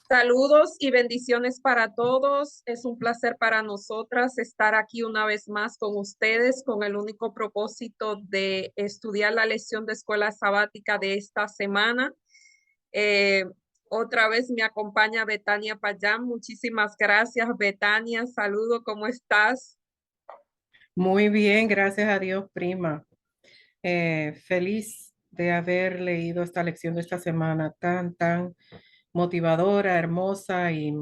Saludos y bendiciones para todos. Es un placer para nosotras estar aquí una vez más con ustedes con el único propósito de estudiar la lección de escuela sabática de esta semana. Eh, Otra vez me acompaña Betania Payán. Muchísimas gracias, Betania. Saludo, ¿cómo estás? Muy bien, gracias a Dios, prima. Feliz de haber leído esta lección de esta semana tan motivadora, hermosa y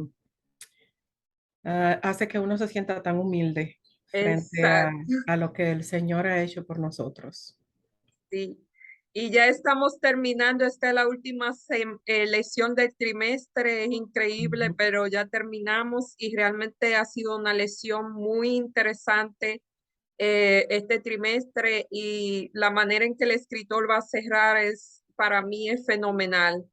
hace que uno se sienta tan humilde frente Exacto. a lo que el Señor ha hecho por nosotros. Sí, y ya estamos terminando. Esta es la última lección del trimestre. Es increíble, Ujú. pero ya terminamos y realmente ha sido una lección muy interesante este trimestre y la manera en que el escritor va a cerrar es para mí es fenomenal.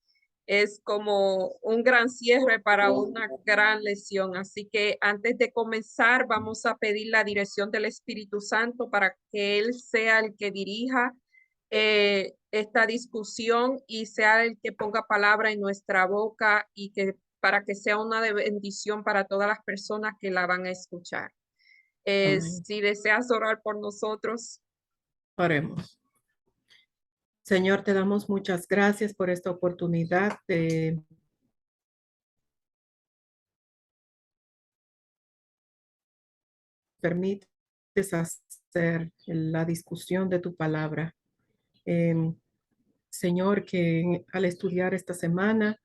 Es como un gran cierre para una gran lección. Así que antes de comenzar, vamos a pedir la dirección del Espíritu Santo para que Él sea el que dirija esta discusión y sea el que ponga palabra en nuestra boca y que para que sea una de bendición para todas las personas que la van a escuchar. Amén. Si deseas orar por nosotros, Oremos. Señor, te damos muchas gracias por esta oportunidad de permites hacer la discusión de tu palabra. Em, Señor, que al estudiar esta semana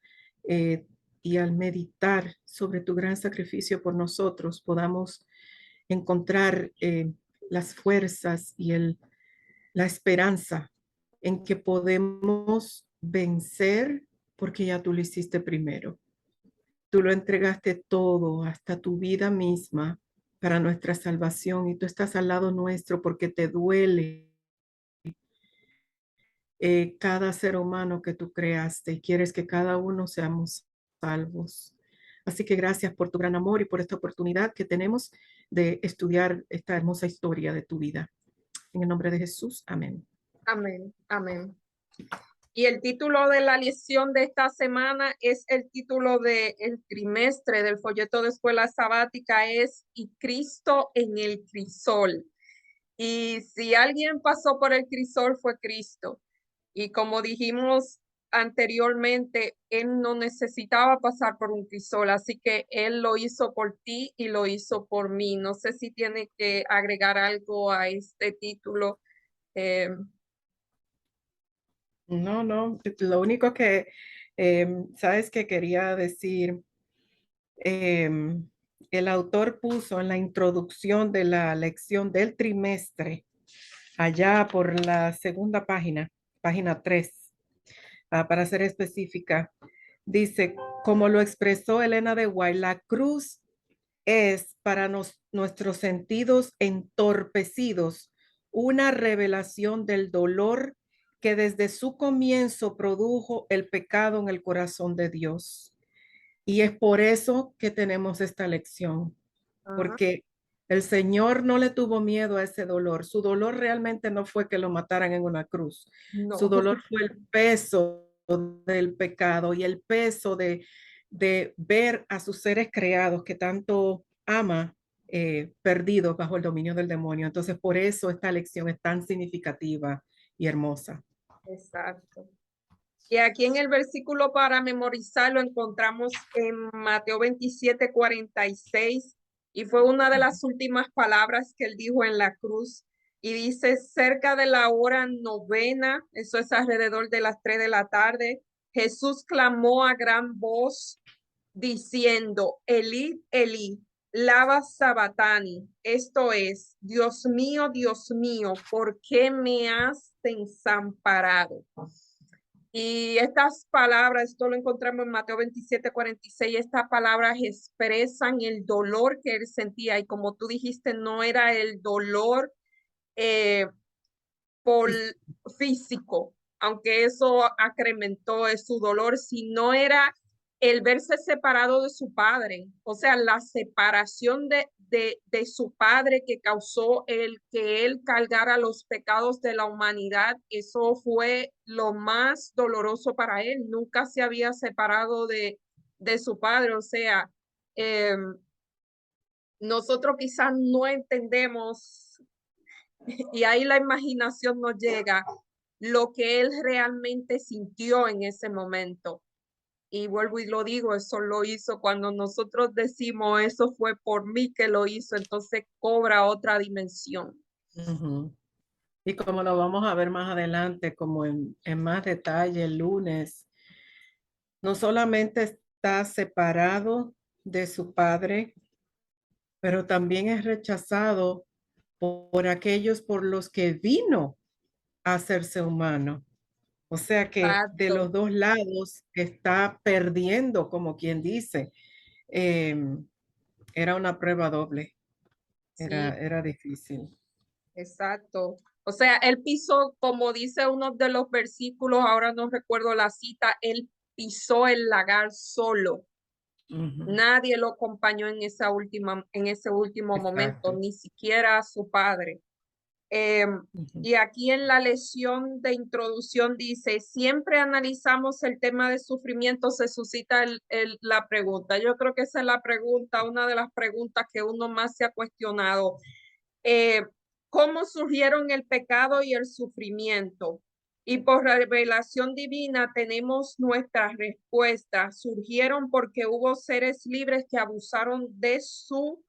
eh, y al meditar sobre tu gran sacrificio por nosotros, podamos encontrar las fuerzas y la esperanza en que podemos vencer porque ya tú lo hiciste primero. Tú lo entregaste todo, hasta tu vida misma, para nuestra salvación y tú estás al lado nuestro porque te duele cada ser humano que tú creaste y quieres que cada uno seamos salvos. Así que gracias por tu gran amor y por esta oportunidad que tenemos de estudiar esta hermosa historia de tu vida. En el nombre de Jesús, amén. amén, amén. Y el título de la lección de esta semana es el título del trimestre del folleto de escuela sabática, es Y Cristo en el crisol. Y si alguien pasó por el crisol fue Cristo. Y como dijimos anteriormente, Él no necesitaba pasar por un crisol, así que Él lo hizo por ti y lo hizo por mí. No sé si tiene que agregar algo a este título. Eh, No, no, lo único que, sabes que quería decir, em, el autor puso en la introducción de la lección del trimestre, allá por la segunda página, página 3, para ser específica, dice, como lo expresó Elena de White, la cruz es para nuestros sentidos entorpecidos una revelación del dolor que desde su comienzo produjo el pecado en el corazón de Dios. Y es por eso que tenemos esta lección, ajá, porque el Señor no le tuvo miedo a ese dolor. Su dolor realmente no fue que lo mataran en una cruz. Su no, dolor fue el peso del pecado y el peso de ver a sus seres creados que tanto ama perdidos bajo el dominio del demonio. Entonces, por eso esta lección es tan significativa y hermosa. exacto. Y aquí en el versículo para memorizarlo encontramos en Mateo 27:46 y fue una de las últimas palabras que él dijo en la cruz. Y dice, cerca de la hora novena, eso es alrededor de las 3 de la tarde, Jesús clamó a gran voz diciendo, Elí, Elí, lava sabatani. Esto es, Dios mío, ¿por qué me has desamparado? Y estas palabras, esto lo encontramos en Mateo 27:46, estas palabras expresan el dolor que él sentía y como tú dijiste, no era el dolor eh, por Sí. físico, aunque eso acrementó su dolor, sino era el verse separado de su padre, o sea, la separación de su padre que causó el que él cargara los pecados de la humanidad, eso fue lo más doloroso para él. Nunca se había separado de su padre. O sea, nosotros quizás no entendemos y ahí la imaginación nos llega lo que él realmente sintió en ese momento. Y vuelvo y lo digo, eso lo hizo cuando nosotros decimos eso fue por mí que lo hizo, entonces cobra otra dimensión. Ujú. Y como lo vamos a ver más adelante, como en más detalle el lunes, no solamente está separado de su padre, pero también es rechazado por aquellos por los que vino a hacerse humano. O sea que de Exacto, los dos lados está perdiendo, como quien dice. Em, Era una prueba doble, sí, era difícil. exacto. O sea, él pisó, como dice uno de los versículos, ahora no recuerdo la cita, él pisó el lagar solo. Ujú, Nadie lo acompañó en ese último momento, exacto. ni siquiera su padre. Ujú, Y aquí en la lección de introducción dice, siempre analizamos el tema de sufrimiento, se suscita la pregunta. Yo creo que esa es la pregunta, una de las preguntas que uno más se ha cuestionado. Eh, ¿Cómo surgieron el pecado y el sufrimiento? Y por revelación divina tenemos nuestras respuestas. Surgieron porque hubo seres libres que abusaron de su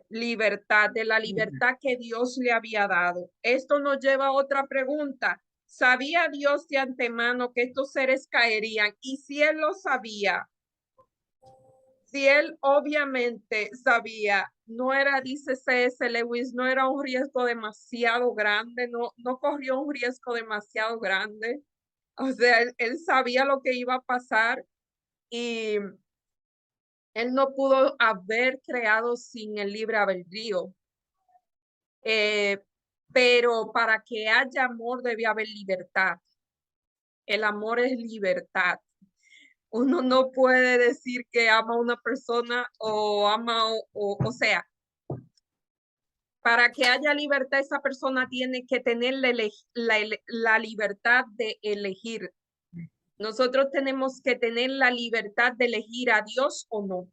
libertad, de la ujú. libertad que Dios le había dado. Esto nos lleva a otra pregunta. ¿Sabía Dios de antemano que estos seres caerían? Y si él lo sabía, si él obviamente sabía, no era, dice C.S. Lewis, no era un riesgo demasiado grande, no corrió un riesgo demasiado grande. O sea, él sabía lo que iba a pasar y él no pudo haber creado sin el libre albedrío. Eh, pero para que haya amor debe haber libertad. El amor es libertad. Uno no puede decir que ama a una persona o ama, o sea, para que haya libertad, esa persona tiene que tener la libertad de elegir. Nosotros tenemos que tener la libertad de elegir a Dios o no.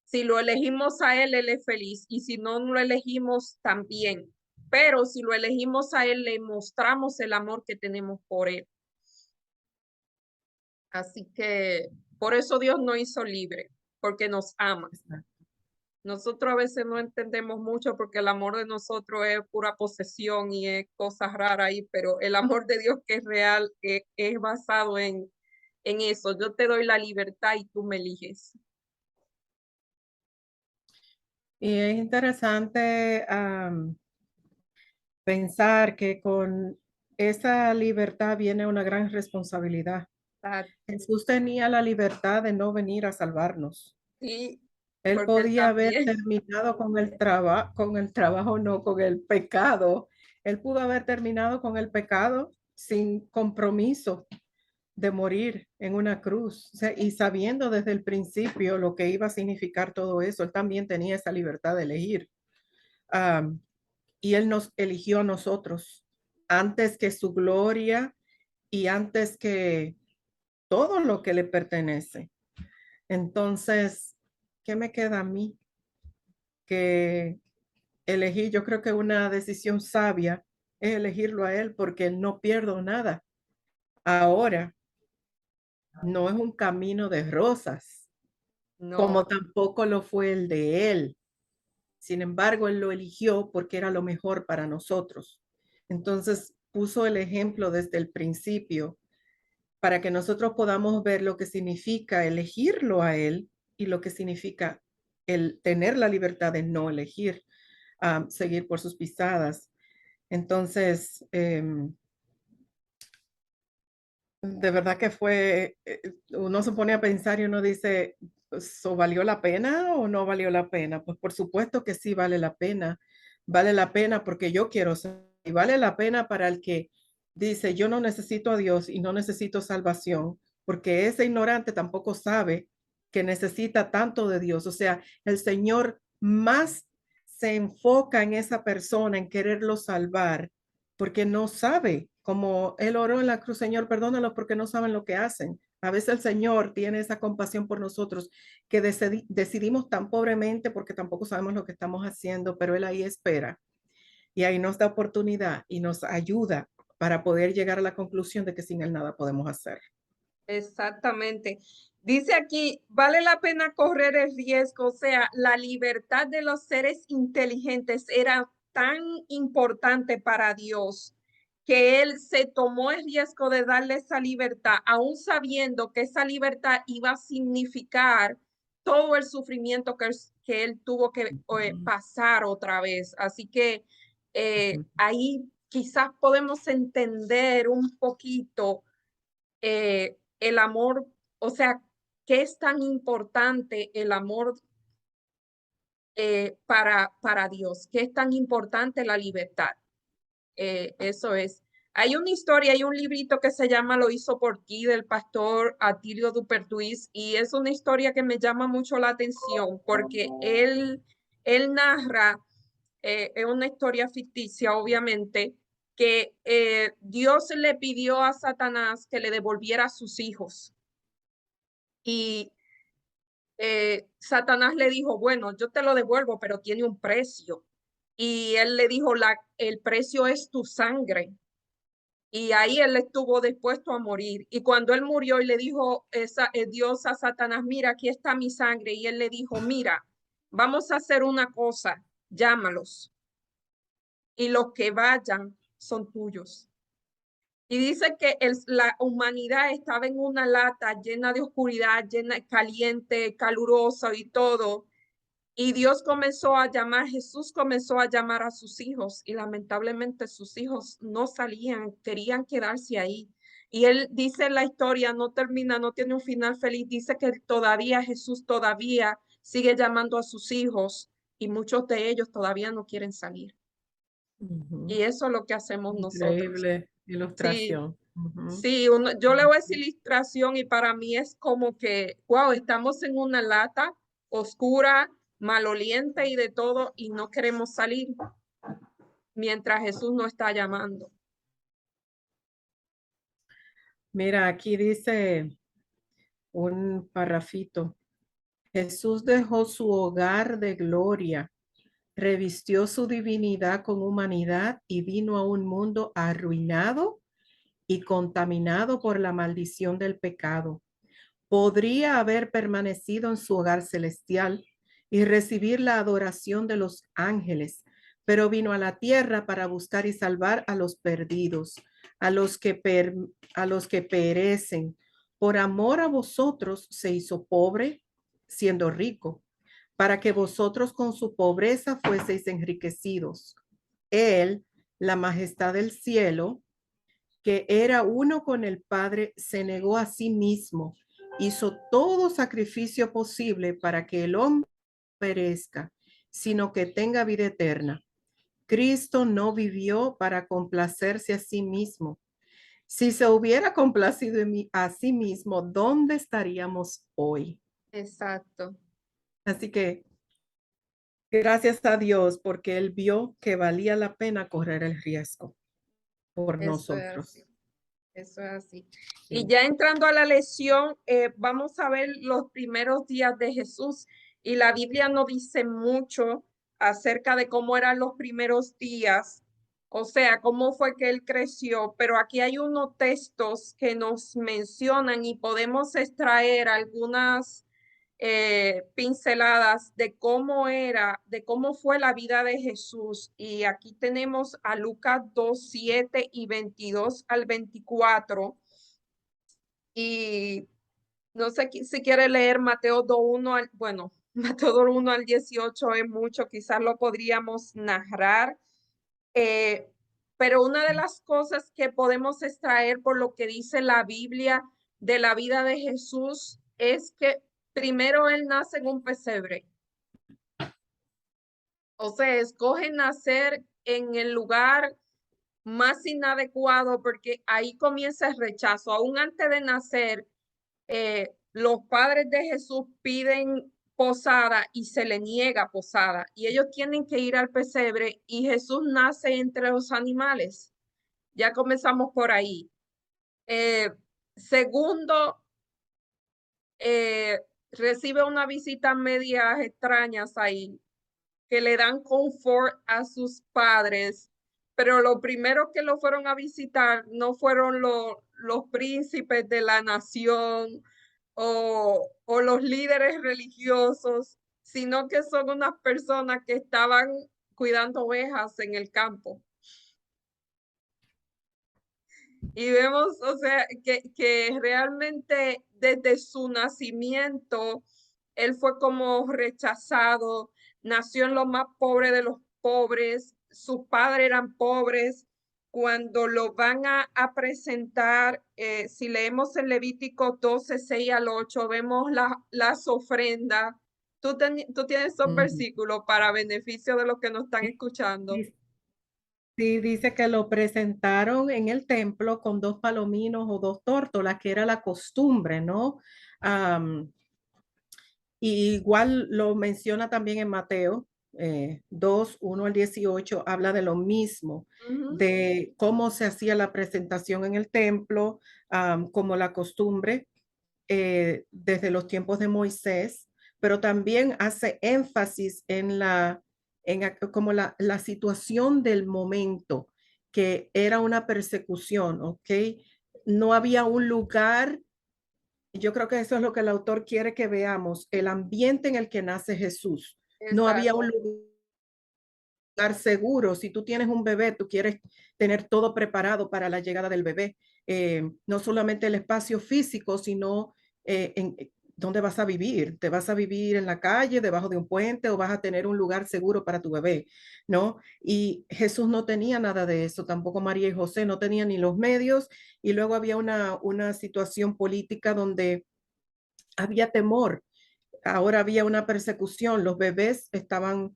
Si lo elegimos a Él, Él es feliz. Y si no lo elegimos, también. Pero si lo elegimos a Él, le mostramos el amor que tenemos por Él. Así que por eso Dios nos hizo libre, porque nos ama. Exacto. Nosotros a veces no entendemos mucho porque el amor de nosotros es pura posesión y es cosas raras ahí, pero el amor de Dios que es real es basado en eso. Yo te doy la libertad y tú me eliges. Y es interesante pensar que con esa libertad viene una gran responsabilidad. Ah, Jesús tenía la libertad de no venir a salvarnos. sí, Él porque Él podía haber también. terminado con el trabajo, no con el pecado. Él pudo haber terminado con el pecado sin compromiso de morir en una cruz. O sea, y sabiendo desde el principio lo que iba a significar todo eso, él también tenía esa libertad de elegir. Um, y él nos eligió a nosotros antes que su gloria y antes que todo lo que le pertenece. Entonces, ¿qué me queda a mí? Que elegí, yo creo que una decisión sabia es elegirlo a él porque no pierdo nada. Ahora, no es un camino de rosas, No, como tampoco lo fue el de él. Sin embargo, él lo eligió porque era lo mejor para nosotros. Entonces, puso el ejemplo desde el principio para que nosotros podamos ver lo que significa elegirlo a él y lo que significa el tener la libertad de no elegir, seguir por sus pisadas. Entonces, de verdad que fue, uno se pone a pensar y uno dice, ¿eso valió la pena o no valió la pena? Pues por supuesto que sí vale la pena. Vale la pena porque yo quiero ser, y vale la pena para el que dice, yo no necesito a Dios y no necesito salvación, porque ese ignorante tampoco sabe que necesita tanto de Dios. O sea, el Señor más se enfoca en esa persona, en quererlo salvar, porque no sabe, como él oró en la cruz, Señor, perdónalos porque no saben lo que hacen. A veces el Señor tiene esa compasión por nosotros que decidimos tan pobremente porque tampoco sabemos lo que estamos haciendo, pero Él ahí espera y ahí nos da oportunidad y nos ayuda para poder llegar a la conclusión de que sin Él nada podemos hacer. Exactamente. Dice aquí, vale la pena correr el riesgo, o sea, la libertad de los seres inteligentes era tan importante para Dios que Él se tomó el riesgo de darle esa libertad, aún sabiendo que esa libertad iba a significar todo el sufrimiento que Él tuvo que pasar otra vez. Así que ahí quizás podemos entender un poquito el amor, o sea, ¿qué es tan importante el amor para Dios? ¿Qué es tan importante la libertad? Eso es. Hay una historia, hay un librito que se llama Lo hizo por ti del pastor Atilio Dupertuis y es una historia que me llama mucho la atención porque él narra, es una historia ficticia obviamente, que Dios le pidió a Satanás que le devolviera a sus hijos. Y Satanás le dijo, bueno, yo te lo devuelvo, pero tiene un precio. Y él le dijo, el precio es tu sangre. Y ahí él estuvo dispuesto a morir. Y cuando él murió y le dijo Dios a Satanás, mira, aquí está mi sangre. Y él le dijo, mira, vamos a hacer una cosa, llámalos. Y los que vayan son tuyos. Y dice que la humanidad estaba en una lata llena de oscuridad, llena, caliente, calurosa y todo. Y Dios comenzó a llamar, Jesús comenzó a llamar a sus hijos y lamentablemente sus hijos no salían, querían quedarse ahí. Y él dice en la historia, no termina, no tiene un final feliz, dice que todavía Jesús todavía sigue llamando a sus hijos y muchos de ellos todavía no quieren salir. Y eso es lo que hacemos nosotros. Increíble Sí, ilustración. sí, yo leo esa ilustración y para mí es como que, wow, estamos en una lata oscura, maloliente y de todo y no queremos salir mientras Jesús nos está llamando. Mira, aquí dice un parrafito. Jesús dejó su hogar de gloria, revistió su divinidad con humanidad y vino a un mundo arruinado y contaminado por la maldición del pecado. Podría haber permanecido en su hogar celestial y recibir la adoración de los ángeles, pero vino a la tierra para buscar y salvar a los perdidos, a los que perecen. Por amor a vosotros se hizo pobre, siendo rico, para que vosotros con su pobreza fueseis enriquecidos. Él, la majestad del cielo, que era uno con el Padre, se negó a sí mismo, hizo todo sacrificio posible para que el hombre perezca, sino que tenga vida eterna. Cristo no vivió para complacerse a sí mismo. Si se hubiera complacido a sí mismo, ¿dónde estaríamos hoy? Exacto. Así que gracias a Dios porque Él vio que valía la pena correr el riesgo por Eso es nosotros. así. Eso es así. Y Sí. ya entrando a la lección, vamos a ver los primeros días de Jesús. Y la Biblia no dice mucho acerca de cómo eran los primeros días, o sea, cómo fue que él creció, pero aquí hay unos textos que nos mencionan y podemos extraer algunas pinceladas de cómo era, de cómo fue la vida de Jesús. Y aquí tenemos a Lucas 2, 7 y 22 al 24. Y no sé si quiere leer Mateo 2, 1 al, bueno, Mateo 2, 1 al 18 es mucho, quizás lo podríamos narrar. Eh, pero una de las cosas que podemos extraer por lo que dice la Biblia de la vida de Jesús es que primero él nace en un pesebre. O sea, escoge nacer en el lugar más inadecuado porque ahí comienza el rechazo. Aún antes de nacer, los padres de Jesús piden posada y se le niega posada y ellos tienen que ir al pesebre y Jesús nace entre los animales. Ya comenzamos por ahí. Segundo, recibe una visita media extrañas ahí, que le dan confort a sus padres, pero lo primero que lo fueron a visitar no fueron los príncipes de la nación o los líderes religiosos, sino que son unas personas que estaban cuidando ovejas en el campo. Y vemos, o sea, que realmente desde su nacimiento, él fue como rechazado, nació en lo más pobre de los pobres, sus padres eran pobres. Cuando lo van a presentar, si leemos en Levítico 12, 6 al 8, vemos las ofrendas. Tú tienes esos Ujú. versículos para beneficio de los que nos están Sí, escuchando. sí, sí, dice que lo presentaron en el templo con 2 palominos o 2 tórtolas, que era la costumbre, ¿no? Am, y igual lo menciona también en Mateo 2, 1 al 18, habla de lo mismo, Ujú. de cómo se hacía la presentación en el templo, como la costumbre desde los tiempos de Moisés, pero también hace énfasis en como la situación del momento, que era una persecución, ¿ok? No había un lugar. Yo creo que eso es lo que el autor quiere que veamos, el ambiente en el que nace Jesús. No había un Exacto. lugar seguro. Si tú tienes un bebé, tú quieres tener todo preparado para la llegada del bebé. No solamente el espacio físico, sino dónde vas a vivir. ¿Te vas a vivir en la calle, debajo de un puente, o vas a tener un lugar seguro para tu bebé? ¿No? Y Jesús no tenía nada de eso, tampoco María y José no tenían ni los medios, y luego había una situación política donde había temor. Ahora había una persecución, los bebés estaban,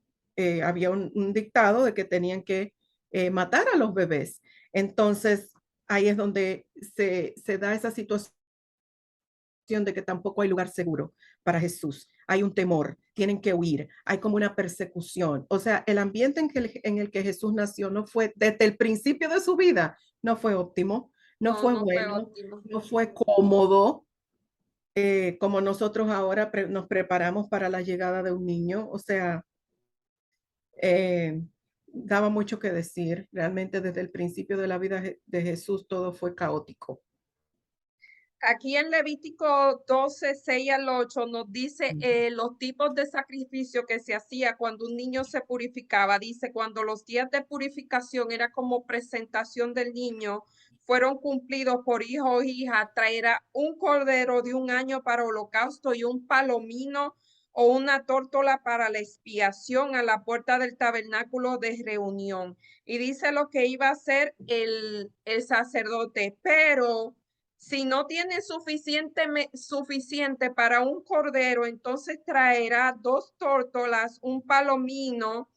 había un dictado de que tenían que matar a los bebés. Entonces, ahí es donde se da esa situación de que tampoco hay lugar seguro para Jesús. Hay un temor, tienen que huir, hay como una persecución. O sea, el ambiente en el que Jesús nació no fue, desde el principio de su vida, no fue óptimo, no No, fue no fue bueno, óptimo. no fue cómodo, como nosotros ahora nos preparamos para la llegada de un niño. O sea, eh, daba mucho que decir. Realmente desde el principio de la vida de Jesús todo fue caótico. Aquí en Levítico 12, 6 al 8 nos dice los tipos de sacrificio que se hacía cuando un niño se purificaba. Dice, cuando los días de purificación era como presentación del niño, fueron cumplidos por hijo o hija, traerá un cordero de 1 año para holocausto y un palomino o una tórtola para la expiación a la puerta del tabernáculo de reunión. Y dice lo que iba a hacer el sacerdote, pero si no tiene suficiente para un cordero, entonces traerá 2 tórtolas, un palomino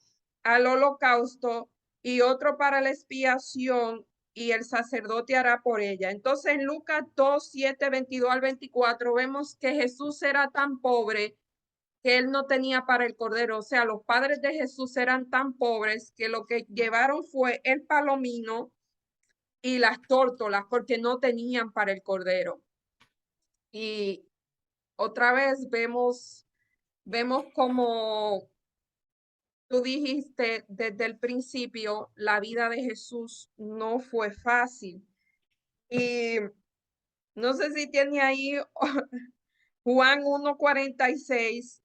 al holocausto y otro para la expiación, y el sacerdote hará por ella. Entonces en Lucas 2, 7, 22 al 24 vemos que Jesús era tan pobre que él no tenía para el cordero. O sea, los padres de Jesús eran tan pobres que lo que llevaron fue el palomino y las tórtolas porque no tenían para el cordero. Y otra vez vemos como tú dijiste desde el principio, la vida de Jesús no fue fácil. Y no sé si tiene ahí Juan 1:46,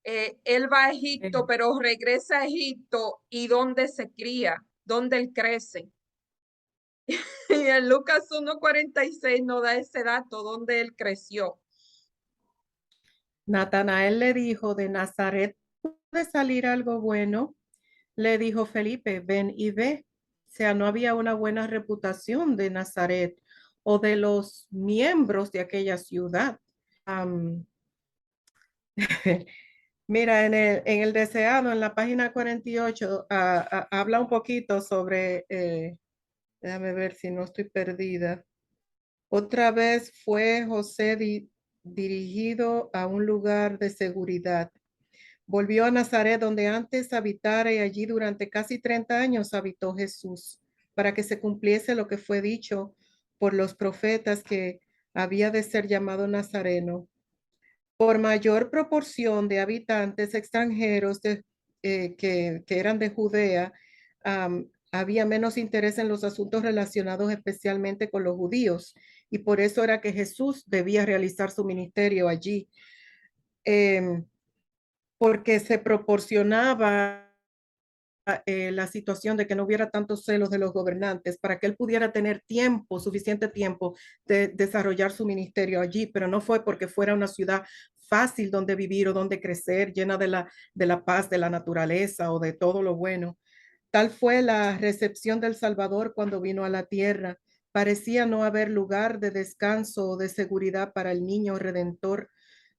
él va a Egipto, Eh, pero regresa a Egipto y donde se cría, donde él crece. Y en Lucas 1:46 nos da ese dato, donde él creció. Natanael le dijo, ¿de Nazaret puede salir algo bueno? Le dijo Felipe, ven y ve. O sea, no había una buena reputación de Nazaret o de los miembros de aquella ciudad. Am, Mira, en el deseado, en la página 48, habla un poquito sobre, déjame ver si no estoy perdida. Otra vez fue José dirigido a un lugar de seguridad. Volvió a Nazaret, donde antes habitara, y allí durante casi 30 años habitó Jesús, para que se cumpliese lo que fue dicho por los profetas, que había de ser llamado Nazareno. por mayor proporción de habitantes extranjeros que eran de Judea, había menos interés en los asuntos relacionados especialmente con los judíos, y por eso era que Jesús debía realizar su ministerio allí, em, porque se proporcionaba la situación de que no hubiera tantos celos de los gobernantes para que él pudiera tener tiempo, suficiente tiempo de desarrollar su ministerio allí, pero no fue porque fuera una ciudad fácil donde vivir o donde crecer, llena de la paz, de la naturaleza o de todo lo bueno. Tal fue la recepción del Salvador cuando vino a la tierra. Parecía no haber lugar de descanso o de seguridad para el niño redentor.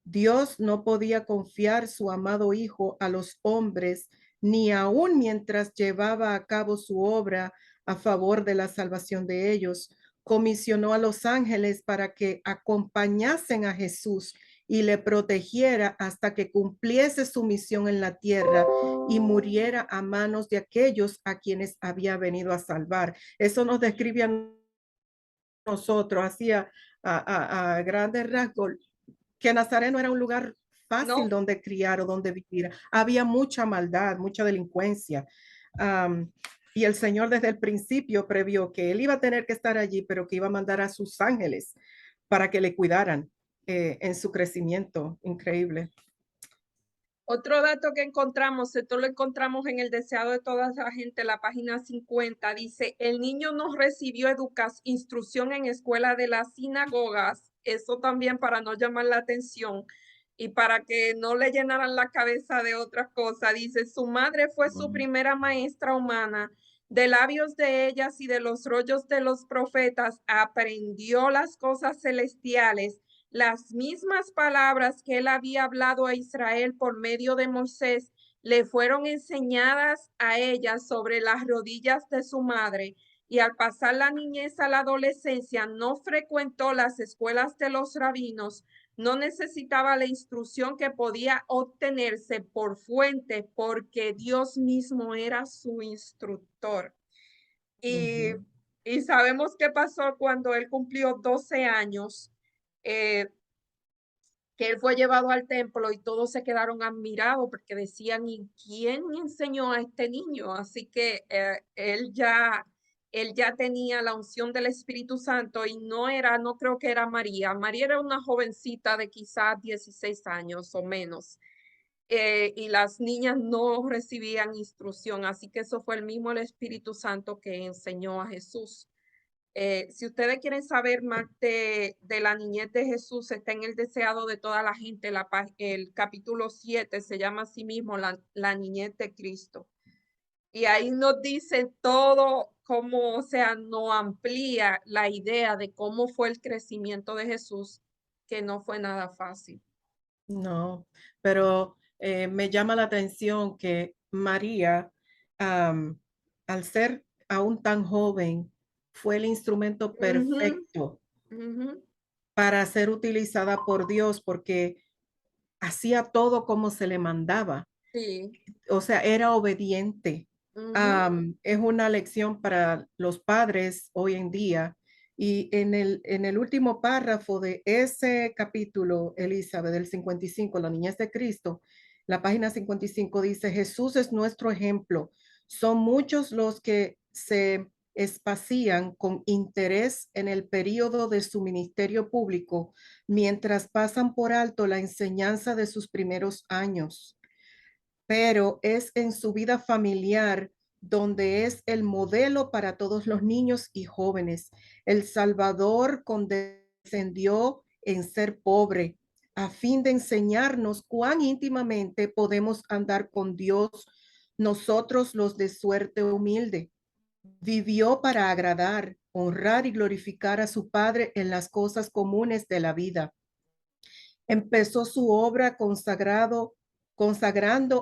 Dios no podía confiar su amado Hijo a los hombres, ni aun mientras llevaba a cabo su obra a favor de la salvación de ellos. Comisionó a los ángeles para que acompañasen a Jesús y le protegiera hasta que cumpliese su misión en la tierra y muriera a manos de aquellos a quienes había venido a salvar. Eso nos describe a nosotros, hacía a grandes rasgos, que Nazaret no era un lugar fácil No, donde criar o donde vivir. Había mucha maldad, mucha delincuencia. Um, y el Señor desde el principio previó que él iba a tener que estar allí, pero que iba a mandar a sus ángeles para que le cuidaran en su crecimiento. Increíble. otro dato que encontramos, esto lo encontramos en el deseado de toda la gente, la página 50, dice, el niño no recibió instrucción en escuela de las sinagogas, eso también para no llamar la atención y para que no le llenaran la cabeza de otras cosas, dice, su madre fue su primera maestra humana, de labios de ellas y de los rollos de los profetas, aprendió las cosas celestiales, las mismas palabras que él había hablado a Israel por medio de Moisés le fueron enseñadas a ella sobre las rodillas de su madre, y al pasar la niñez a la adolescencia no frecuentó las escuelas de los rabinos, no necesitaba la instrucción que podía obtenerse por fuente porque Dios mismo era su instructor. Y, Ujú. y sabemos qué pasó cuando él cumplió 12 años. Eh, que él fue llevado al templo y todos se quedaron admirados porque decían, ¿y quién enseñó a este niño? Así que él ya tenía la unción del Espíritu Santo y no creo que era María. María era una jovencita de quizás 16 años o menos. Y las niñas no recibían instrucción, así que eso fue el mismo el Espíritu Santo que enseñó a Jesús. Si ustedes quieren saber más de la niñez de Jesús, está en el deseado de toda la gente. El capítulo 7 se llama así mismo la niñez de Cristo. Y ahí nos dice todo cómo, o sea, nos amplía la idea de cómo fue el crecimiento de Jesús, que no fue nada fácil. No, pero me llama la atención que María, am, al ser aún tan joven, fue el instrumento Ujú, perfecto ujú, para ser utilizada por Dios porque hacía todo como se le mandaba. sí, O sea, era obediente. ujú, Es una lección para los padres hoy en día. Y en el último párrafo de ese capítulo, Elizabeth, del 55, la niñez de Cristo, la página 55 dice, Jesús es nuestro ejemplo. Son muchos los que se espacían con interés en el periodo de su ministerio público, mientras pasan por alto la enseñanza de sus primeros años, pero es en su vida familiar donde es el modelo para todos los niños y jóvenes. El Salvador condescendió en ser pobre a fin de enseñarnos cuán íntimamente podemos andar con Dios, nosotros los de suerte humilde. Vivió para agradar, honrar y glorificar a su Padre en las cosas comunes de la vida. Empezó su obra consagrando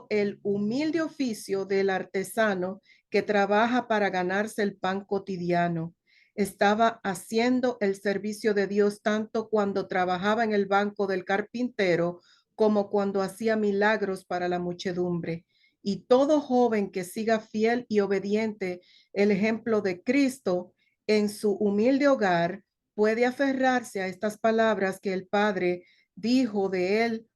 el humilde oficio del artesano que trabaja para ganarse el pan cotidiano. Estaba haciendo el servicio de Dios tanto cuando trabajaba en el banco del carpintero como cuando hacía milagros para la muchedumbre. Y todo joven que siga fiel y obediente el ejemplo de Cristo en su humilde hogar puede aferrarse a estas palabras que el Padre dijo de él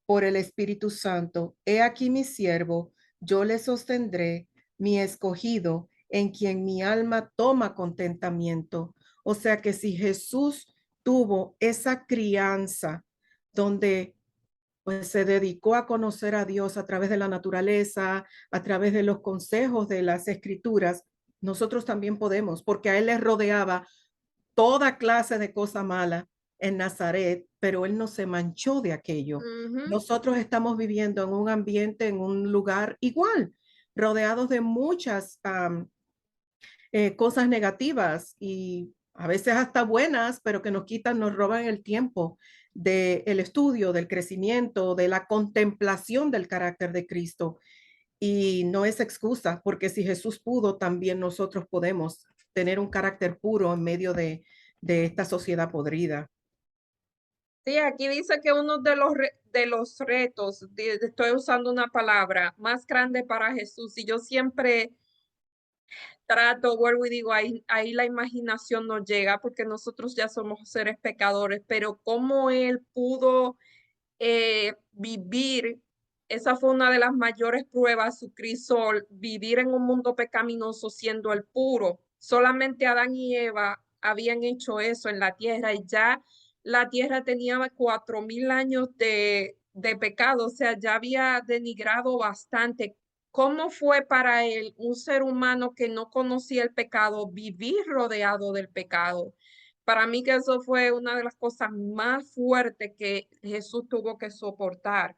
por el Espíritu Santo: He aquí mi siervo, yo le sostendré, mi escogido, en quien mi alma toma contentamiento. O sea que si Jesús tuvo esa crianza donde pues se dedicó a conocer a Dios a través de la naturaleza, a través de los consejos de las escrituras, nosotros también podemos, porque a él le rodeaba toda clase de cosa mala en Nazaret, pero él no se manchó de aquello. Ujú. Nosotros estamos viviendo en un ambiente, en un lugar igual, rodeados de muchas cosas negativas y a veces hasta buenas, pero que nos quitan, nos roban el tiempo del estudio, del crecimiento, de la contemplación del carácter de Cristo. Y no es excusa, porque si Jesús pudo, también nosotros podemos tener un carácter puro en medio de esta sociedad podrida. Sí, aquí dice que uno de los retos, estoy usando una palabra, más grande para Jesús, y yo siempre trato, vuelvo y digo, ahí la imaginación nos llega porque nosotros ya somos seres pecadores, pero cómo él pudo vivir, esa fue una de las mayores pruebas, su crisol, vivir en un mundo pecaminoso siendo el puro. Solamente Adán y Eva habían hecho eso en la tierra y ya la tierra tenía 4000 años de pecado, o sea, ya había denigrado bastante. ¿Cómo fue para él, un ser humano que no conocía el pecado, vivir rodeado del pecado? Para mí que eso fue una de las cosas más fuertes que Jesús tuvo que soportar.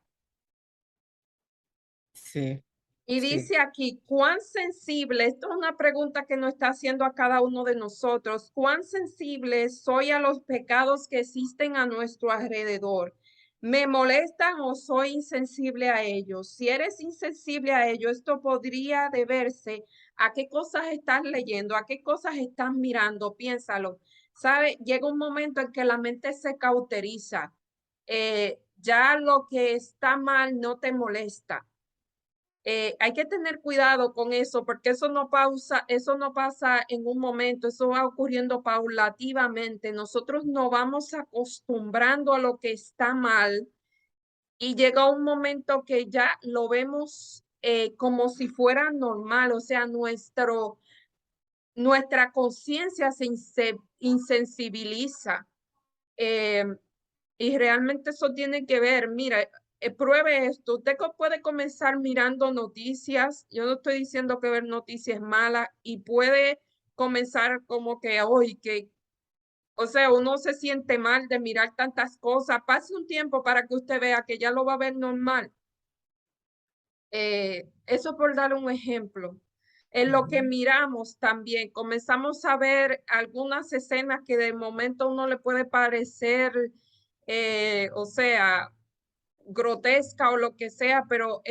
Sí, Y sí, dice aquí, cuán sensible, esto es una pregunta que nos está haciendo a cada uno de nosotros, cuán sensible soy a los pecados que existen a nuestro alrededor. ¿Me molestan o soy insensible a ellos? Si eres insensible a ellos, esto podría deberse a qué cosas estás leyendo, a qué cosas estás mirando, piénsalo. ¿Sabe? Llega un momento en que la mente se cauteriza. Ya lo que está mal no te molesta. Hay que tener cuidado con eso porque eso no pasa en un momento, eso va ocurriendo paulativamente. Nosotros nos vamos acostumbrando a lo que está mal y llega un momento que ya lo vemos como si fuera normal, o sea, nuestra conciencia se insensibiliza. Eh, y realmente eso tiene que ver, mira, pruebe esto, usted puede comenzar mirando noticias, yo no estoy diciendo que ver noticias es mala, y puede comenzar como que hoy, o sea, uno se siente mal de mirar tantas cosas, pase un tiempo para que usted vea que ya lo va a ver normal. Eso por dar un ejemplo. En lo que ujú, miramos también, comenzamos a ver algunas escenas que de momento a uno le puede parecer, o sea, grotesca o lo que sea, pero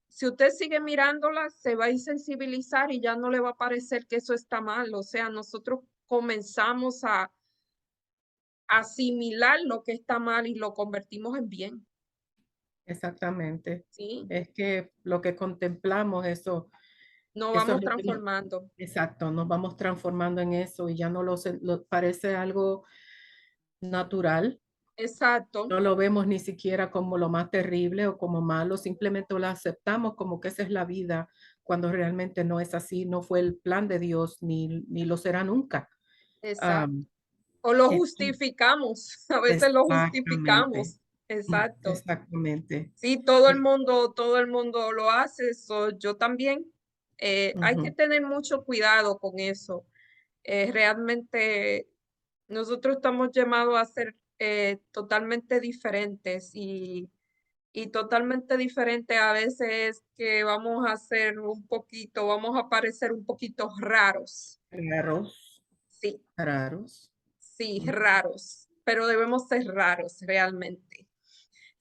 si usted sigue mirándola, se va a insensibilizar y ya no le va a parecer que eso está mal. O sea, nosotros comenzamos a asimilar lo que está mal y lo convertimos en bien, exactamente. ¿sí? Es que lo que contemplamos, Nos eso es vamos lo que transformando. exacto, nos vamos transformando en eso y ya no parece algo natural. Exacto. No lo vemos ni siquiera como lo más terrible o como malo, simplemente lo aceptamos como que esa es la vida, cuando realmente no es así, no fue el plan de Dios, ni lo será nunca. Exacto. Am, O lo entonces, justificamos, a veces lo exactamente, justificamos. Exacto. exactamente. Sí, Y- todo el mundo lo hace, eso yo también. Hay que ujú, tener mucho cuidado con eso. Realmente nosotros estamos llamados a ser totalmente diferentes y totalmente diferente a veces es que vamos a ser un poquito, vamos a parecer un poquito raros. raros, Sí, raros. sí, Ujú. raros, pero debemos ser raros realmente.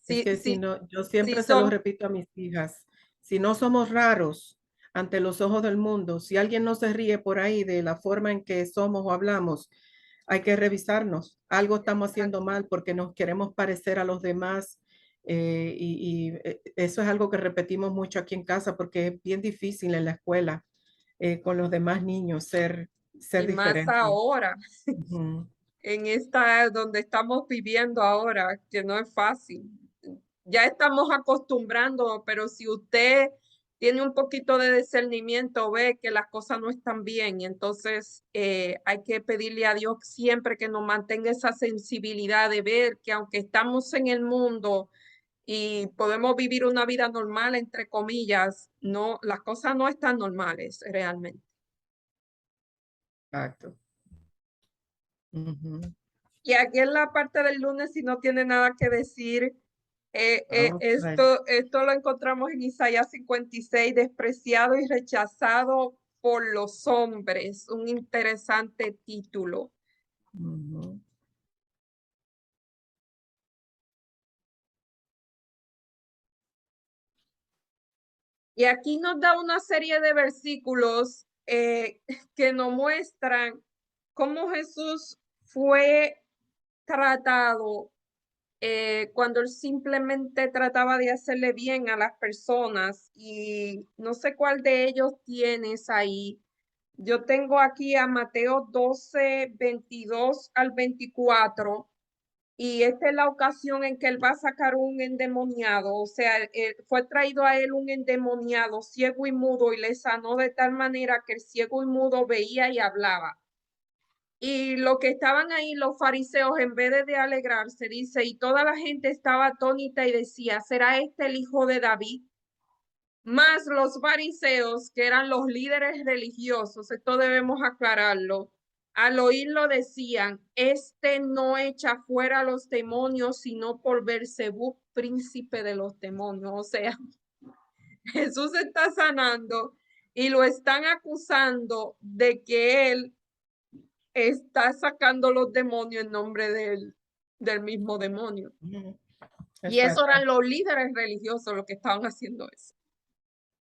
Es Sí, que si sí, no, yo sí siempre se lo son, repito a mis hijas, si no somos raros ante los ojos del mundo, si alguien no se ríe por ahí de la forma en que somos o hablamos, hay que revisarnos. Algo estamos haciendo mal porque nos queremos parecer a los demás. Eso es algo que repetimos mucho aquí en casa porque es bien difícil en la escuela con los demás niños ser y más diferente. ahora. Ujú. en esta donde estamos viviendo ahora, que no es fácil. Ya estamos acostumbrando, pero si usted tiene un poquito de discernimiento, ve que las cosas no están bien, y entonces hay que pedirle a Dios siempre que nos mantenga esa sensibilidad de ver que aunque estamos en el mundo y podemos vivir una vida normal, entre comillas, no, las cosas no están normales realmente. Exacto. Ujú. Y aquí en la parte del lunes, si no tiene nada que decir, Vamos a ver. esto lo encontramos en Isaías 56, despreciado y rechazado por los hombres. Un interesante título. Ujú. Y aquí nos da una serie de versículos que nos muestran cómo Jesús fue tratado cuando él simplemente trataba de hacerle bien a las personas, y no sé cuál de ellos tienes ahí. Yo tengo aquí a Mateo 12, 22 al 24, y esta es la ocasión en que él va a sacar un endemoniado, o sea, fue traído a él un endemoniado ciego y mudo, y le sanó de tal manera que el ciego y mudo veía y hablaba. Y lo que estaban ahí, los fariseos, en vez de alegrarse, dice, y toda la gente estaba atónita y decía, ¿será este el hijo de David? Más los fariseos, que eran los líderes religiosos, esto debemos aclararlo, al oírlo decían, este no echa fuera a los demonios, sino por Beelzebub, príncipe de los demonios. O sea, Jesús está sanando y lo están acusando de que él está sacando los demonios en nombre del mismo demonio. Ujú. Y eso Exacto. eran los líderes religiosos los que estaban haciendo eso.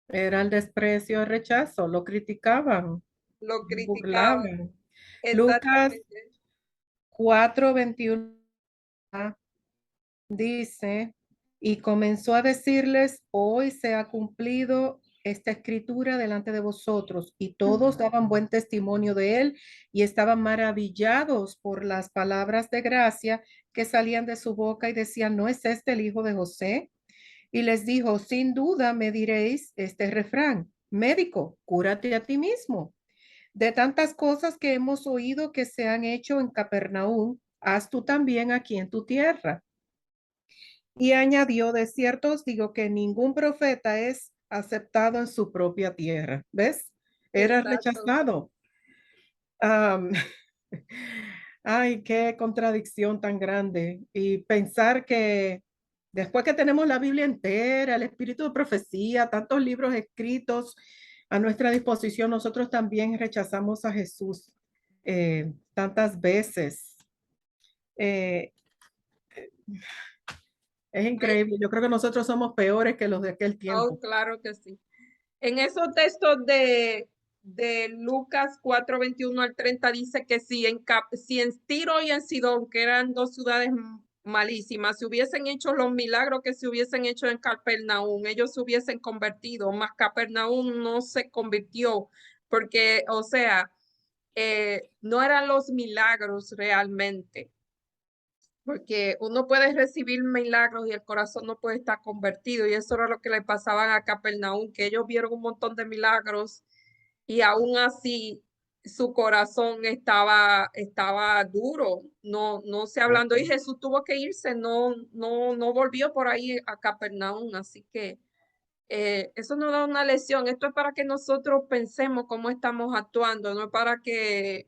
Era el desprecio, el rechazo, lo criticaban, Lo criticaban. burlaban. Lucas Exactamente. 4:21 dice, y comenzó a decirles, hoy se ha cumplido esta escritura delante de vosotros, y todos daban buen testimonio de él y estaban maravillados por las palabras de gracia que salían de su boca y decían, ¿no es este el hijo de José? Y les dijo, sin duda me diréis este refrán, médico, cúrate a ti mismo. De tantas cosas que hemos oído que se han hecho en Capernaum, haz tú también aquí en tu tierra. Y añadió, de cierto os digo que ningún profeta es aceptado en su propia tierra. ¿Ves? Era Exacto. rechazado. Am, ay, qué contradicción tan grande. Y pensar que después que tenemos la Biblia entera, el espíritu de profecía, tantos libros escritos a nuestra disposición, nosotros también rechazamos a Jesús tantas veces. Eh, es increíble. Yo creo que nosotros somos peores que los de aquel Oh, tiempo. claro que sí. En esos textos de Lucas 4, 21 al 30 dice que si en Tiro y en Sidón, que eran dos ciudades malísimas, se hubiesen hecho los milagros que se hubiesen hecho en Capernaum, ellos se hubiesen convertido, más Capernaum no se convirtió, porque, o sea, no eran los milagros realmente, porque uno puede recibir milagros y el corazón no puede estar convertido, y eso era lo que le pasaba a Capernaum, que ellos vieron un montón de milagros y aún así su corazón estaba duro, no se hablando, y Jesús tuvo que irse, no volvió por ahí a Capernaum, así que eso nos da una lección. Esto es para que nosotros pensemos cómo estamos actuando, no es para que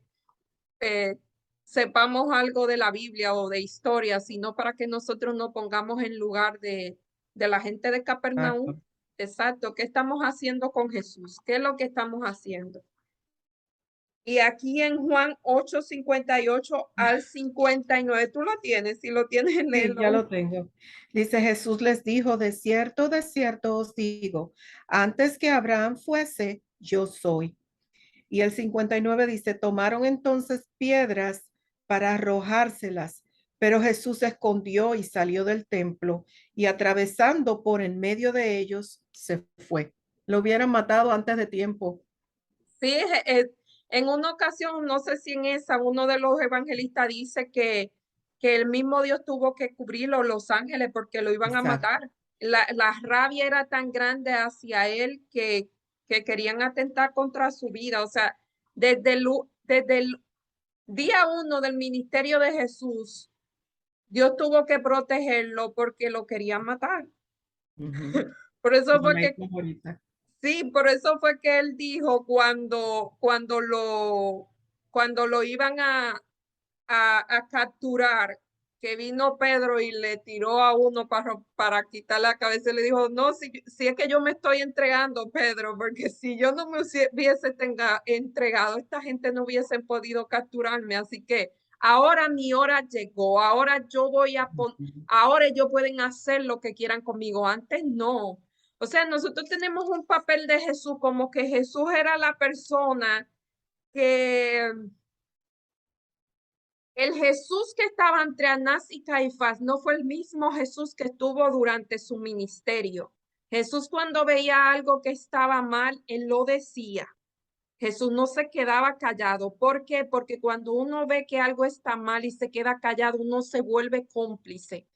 eh, sepamos algo de la Biblia o de historia, sino para que nosotros nos pongamos en lugar de la gente de Capernaum. Exacto. Exacto, ¿qué estamos haciendo con Jesús? ¿Qué es lo que estamos haciendo? Y aquí en Juan 8, 58 al 59, tú lo tienes, si lo tienes, Sí, ya léelo. lo tengo. Dice Jesús les dijo, de cierto os digo, antes que Abraham fuese, yo soy. Y el 59 dice, tomaron entonces piedras para arrojárselas, pero Jesús se escondió y salió del templo y atravesando por en medio de ellos, se fue. Lo hubieran matado antes de tiempo. Sí, En una ocasión, no sé si en esa, uno de los evangelistas dice que el mismo Dios tuvo que cubrirlo, los ángeles, porque lo iban a Exacto. matar. La rabia era tan grande hacia él que querían atentar contra su vida. O sea, desde el día uno del ministerio de Jesús, Dios tuvo que protegerlo porque lo querían matar. Ujú. Por eso Como fue que, leímos ahorita. sí, por eso fue que él dijo cuando lo iban a capturar, que vino Pedro y le tiró a uno para quitar la cabeza y le dijo, no, si es que yo me estoy entregando, Pedro, porque si yo no me hubiese entregado, esta gente no hubiese podido capturarme, así que ahora mi hora llegó, ahora yo voy a Ujú. ahora ellos pueden hacer lo que quieran conmigo, antes no. O sea, nosotros tenemos un papel de Jesús como que Jesús era la persona que el Jesús que estaba entre Anás y Caifás no fue el mismo Jesús que estuvo durante su ministerio. Jesús cuando veía algo que estaba mal, él lo decía. Jesús no se quedaba callado. ¿Por qué? Porque cuando uno ve que algo está mal y se queda callado, uno se vuelve cómplice.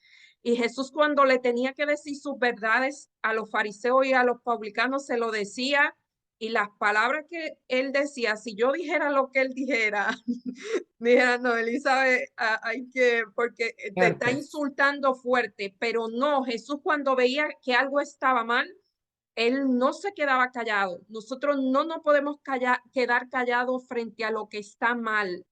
Y Jesús cuando le tenía que decir sus verdades a los fariseos y a los publicanos, se lo decía. Y las palabras que él decía, si yo dijera lo que él dijera, mira, no, Elizabeth, hay que, porque te está Fuertes. insultando fuerte, pero no, Jesús cuando veía que algo estaba mal, él no se quedaba callado. Nosotros no nos podemos quedar callados frente a lo que está mal.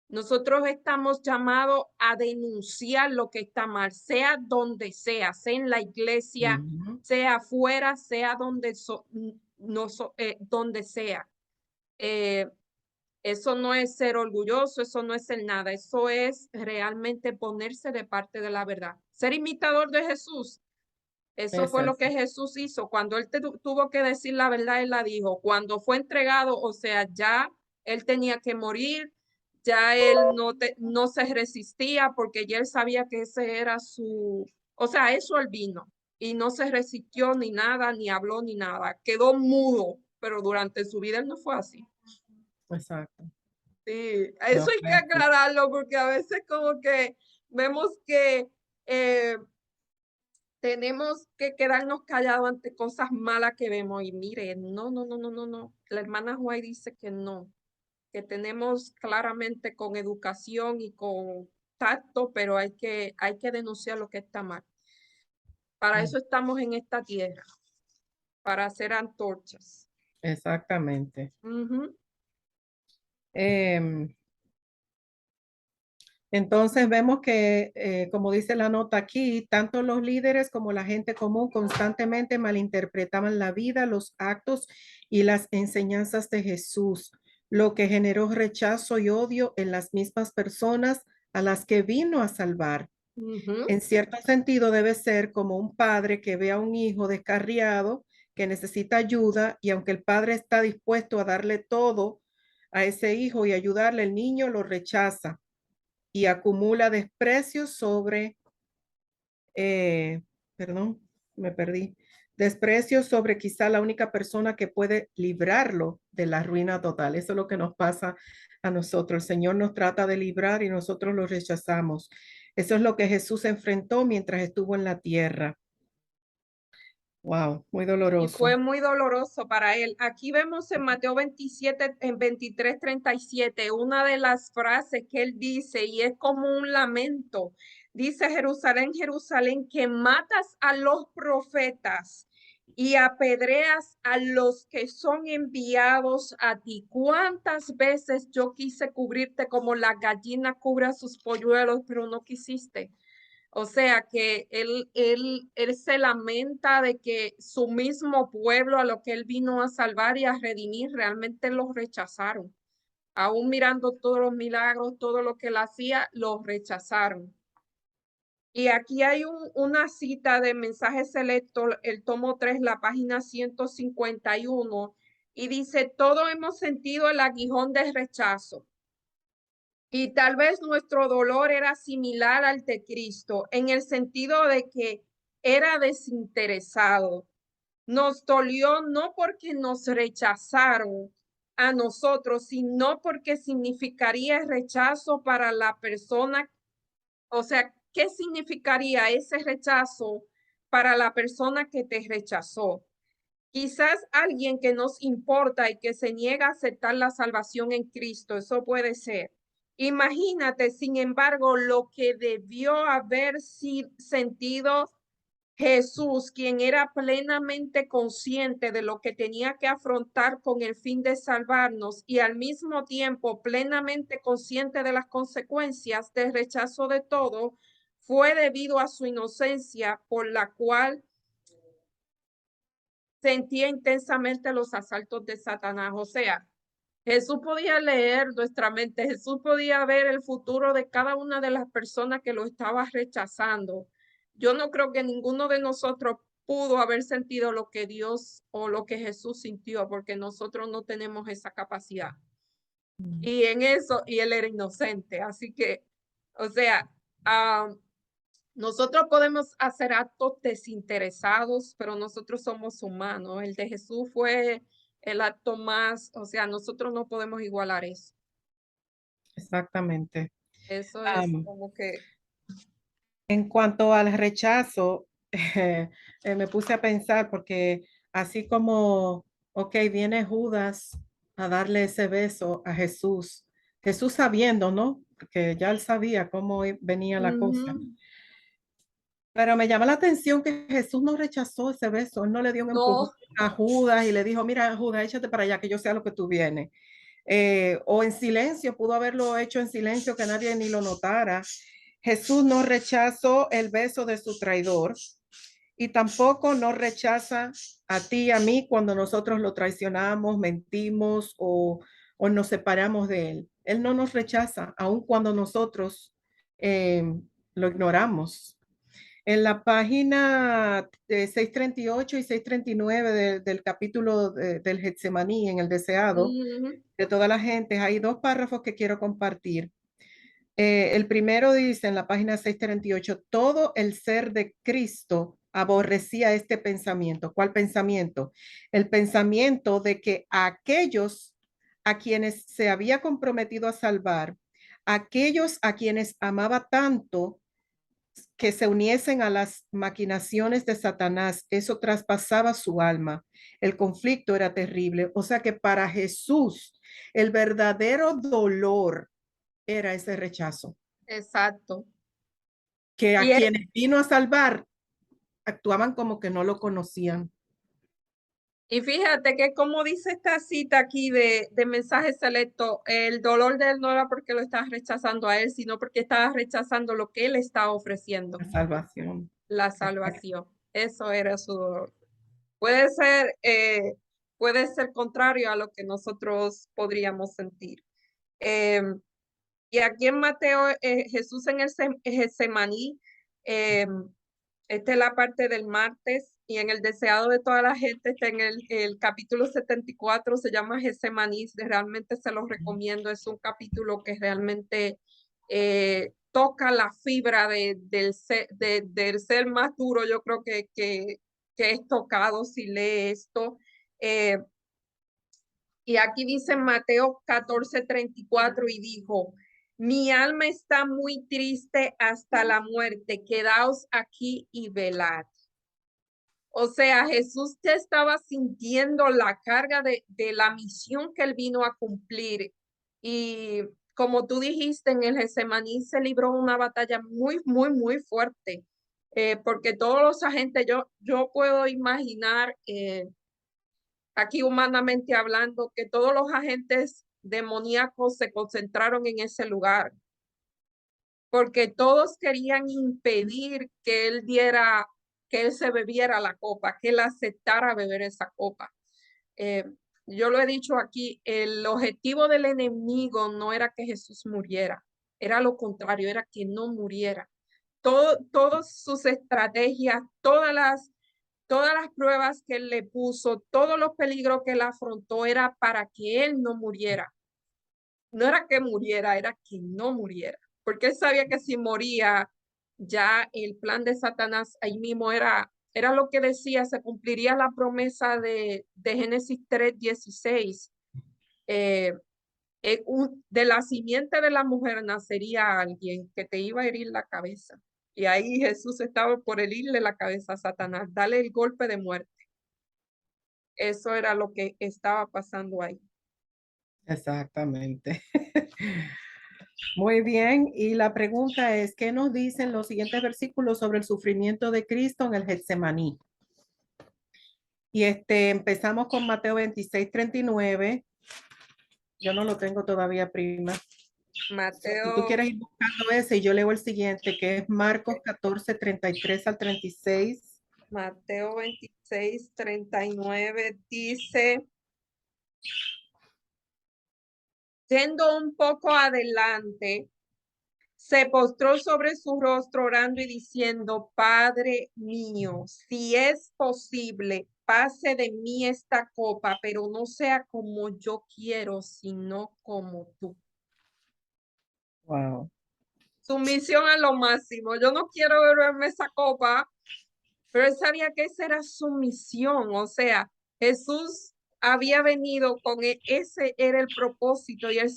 Nosotros estamos llamados a denunciar lo que está mal, sea donde sea en la iglesia, Ujú. sea afuera, sea donde sea. Eh, eso no es ser orgulloso, eso no es ser nada, eso es realmente ponerse de parte de la verdad. Ser imitador de Jesús, eso Es fue lo así. que Jesús hizo. Cuando él tuvo que decir la verdad, él la dijo. Cuando fue entregado, o sea, ya él tenía que morir, ya él no se resistía porque ya él sabía que ese era o sea, eso él vino y no se resistió ni nada, ni habló ni nada. Quedó mudo, pero durante su vida él no fue así. Exacto. Sí, eso No, hay que fuerte. aclararlo porque a veces como que vemos que eh, tenemos que quedarnos callados ante cosas malas que vemos y mire, no, no, no, no, no, no. La hermana Juay dice que no, que tenemos claramente con educación y con tacto, pero hay que denunciar lo que está mal. Para Mm. eso estamos en esta tierra, para hacer antorchas. Exactamente. Ujú, Em, entonces vemos que, como dice la nota aquí, tanto los líderes como la gente común constantemente malinterpretaban la vida, los actos y las enseñanzas de Jesús, lo que generó rechazo y odio en las mismas personas a las que vino a salvar. ujú. En cierto sentido, debe ser como un padre que ve a un hijo descarriado que necesita ayuda y aunque el padre está dispuesto a darle todo a ese hijo y ayudarle, el niño lo rechaza y acumula desprecio sobre, eh, perdón, me perdí, desprecio sobre quizá la única persona que puede librarlo de la ruina total. Eso es lo que nos pasa a nosotros. El Señor nos trata de librar y nosotros lo rechazamos. Eso es lo que Jesús enfrentó mientras estuvo en la tierra. Wow, muy Y fue doloroso. muy doloroso para él. Aquí vemos en Mateo 27, en 23:37, una de las frases que él dice, y es como un lamento. Dice, Jerusalén, Jerusalén, que matas a los profetas y apedreas a los que son enviados a ti. ¿Cuántas veces yo quise cubrirte como la gallina cubre a sus polluelos, pero no quisiste? O sea que él se lamenta de que su mismo pueblo a lo que él vino a salvar y a redimir realmente los rechazaron. Aún mirando todos los milagros, todo lo que él hacía, los rechazaron. Y aquí hay una cita de Mensaje Selecto, el tomo 3, la página 151, y dice, todos hemos sentido el aguijón del rechazo. Y tal vez nuestro dolor era similar al de Cristo, en el sentido de que era desinteresado. Nos dolió no porque nos rechazaron, a nosotros, sino porque significaría rechazo para la persona. O sea, ¿qué significaría ese rechazo para la persona que te rechazó? Quizás alguien que nos importa y que se niega a aceptar la salvación en Cristo, eso puede ser. Imagínate, sin embargo, lo que debió haber sentido Jesús, quien era plenamente consciente de lo que tenía que afrontar con el fin de salvarnos y al mismo tiempo plenamente consciente de las consecuencias del rechazo de todo, fue debido a su inocencia por la cual sentía intensamente los asaltos de Satanás. O sea, Jesús podía leer nuestra mente, Jesús podía ver el futuro de cada una de las personas que lo estaba rechazando. Yo no creo que ninguno de nosotros pudo haber sentido lo que Dios o lo que Jesús sintió, porque nosotros no tenemos esa capacidad. Y en eso, y él era inocente. Así que, o sea, nosotros podemos hacer actos desinteresados, pero nosotros somos humanos. El de Jesús fue el acto más, o sea, nosotros no podemos igualar eso. Exactamente. Eso es como que, En cuanto al rechazo, me puse a pensar porque así como, ok, viene Judas a darle ese beso a Jesús, Jesús sabiendo, ¿no? Porque ya él sabía cómo venía la cosa. Pero me llama la atención que Jesús no rechazó ese beso, él no le dio un empujón no, a Judas y le dijo, mira, Judas, échate para allá, que yo sea lo que tú vienes. O en silencio, pudo haberlo hecho en silencio, que nadie ni lo notara. Jesús no rechazó el beso de su traidor y tampoco nos rechaza a ti y a mí cuando nosotros lo traicionamos, mentimos o nos separamos de él. Él no nos rechaza, aun cuando nosotros lo ignoramos. En la página 638 y 639 del capítulo del Getsemaní, en el deseado de toda la gente, hay dos párrafos que quiero compartir. El primero dice en la página 638, todo el ser de Cristo aborrecía este pensamiento. ¿Cuál pensamiento? El pensamiento de que aquellos a quienes se había comprometido a salvar, aquellos a quienes amaba tanto, que se uniesen a las maquinaciones de Satanás, eso traspasaba su alma. El conflicto era terrible. O sea que para Jesús, el verdadero dolor era ese rechazo, exacto. que a Y, quienes vino a salvar actuaban como que no lo conocían. y fíjate que como dice esta cita aquí de mensaje selecto, el dolor de él no era porque lo estaba rechazando a él, sino porque estaba rechazando lo que él estaba ofreciendo, La salvación. la salvación. Eso era su dolor. Puede puede ser contrario a lo que nosotros podríamos sentir. Eh, y aquí en Mateo, Jesús en el Getsemaní, eh, esta es la parte del martes, y en el deseado de toda la gente, está en el capítulo 74, se llama Getsemaní, realmente se los recomiendo, es un capítulo que realmente toca la fibra del ser más duro, yo creo que es tocado si lee esto. Eh, y aquí dice Mateo 14:34 y dijo, mi alma está muy triste hasta la muerte, quedaos aquí y velad. O sea, Jesús ya estaba sintiendo la carga de la misión que él vino a cumplir. Y como tú dijiste, en el Getsemaní se libró una batalla muy, muy, muy fuerte. Porque todos los agentes, yo puedo imaginar, aquí humanamente hablando, que todos los agentes demoníacos se concentraron en ese lugar, porque todos querían impedir que él diera, que él se bebiera la copa, que él aceptara beber esa copa. Eh, yo lo he dicho aquí, el objetivo del enemigo no era que Jesús muriera, era lo contrario, era que no muriera. Todas sus estrategias, todas las pruebas que él le puso, todos los peligros que él afrontó era para que él no muriera. No era que muriera, era que no muriera, porque él sabía que si moría, ya el plan de Satanás ahí mismo era lo que decía, se cumpliría la promesa de Génesis 3:16, eh, de la simiente de la mujer nacería alguien que te iba a herir la cabeza. Y ahí Jesús estaba por herirle la cabeza a Satanás, darle el golpe de muerte. Eso era lo que estaba pasando ahí. Exactamente. Muy bien, y la pregunta es, ¿qué nos dicen los siguientes versículos sobre el sufrimiento de Cristo en el Getsemaní? Y empezamos con Mateo 26:39. Yo no lo tengo todavía, prima. Si tú Mateo, quieres ir buscando ese, y yo leo el siguiente, que es Marcos 14:33 al 36. Mateo 26:39 dice, yendo un poco adelante, se postró sobre su rostro orando y diciendo, Padre mío, si es posible, pase de mí esta copa, pero no sea como yo quiero, sino como tú. Wow. Sumisión a lo máximo. Yo no quiero beberme esa copa, pero él sabía que esa era su misión. O sea, Jesús había venido con ese era el propósito y él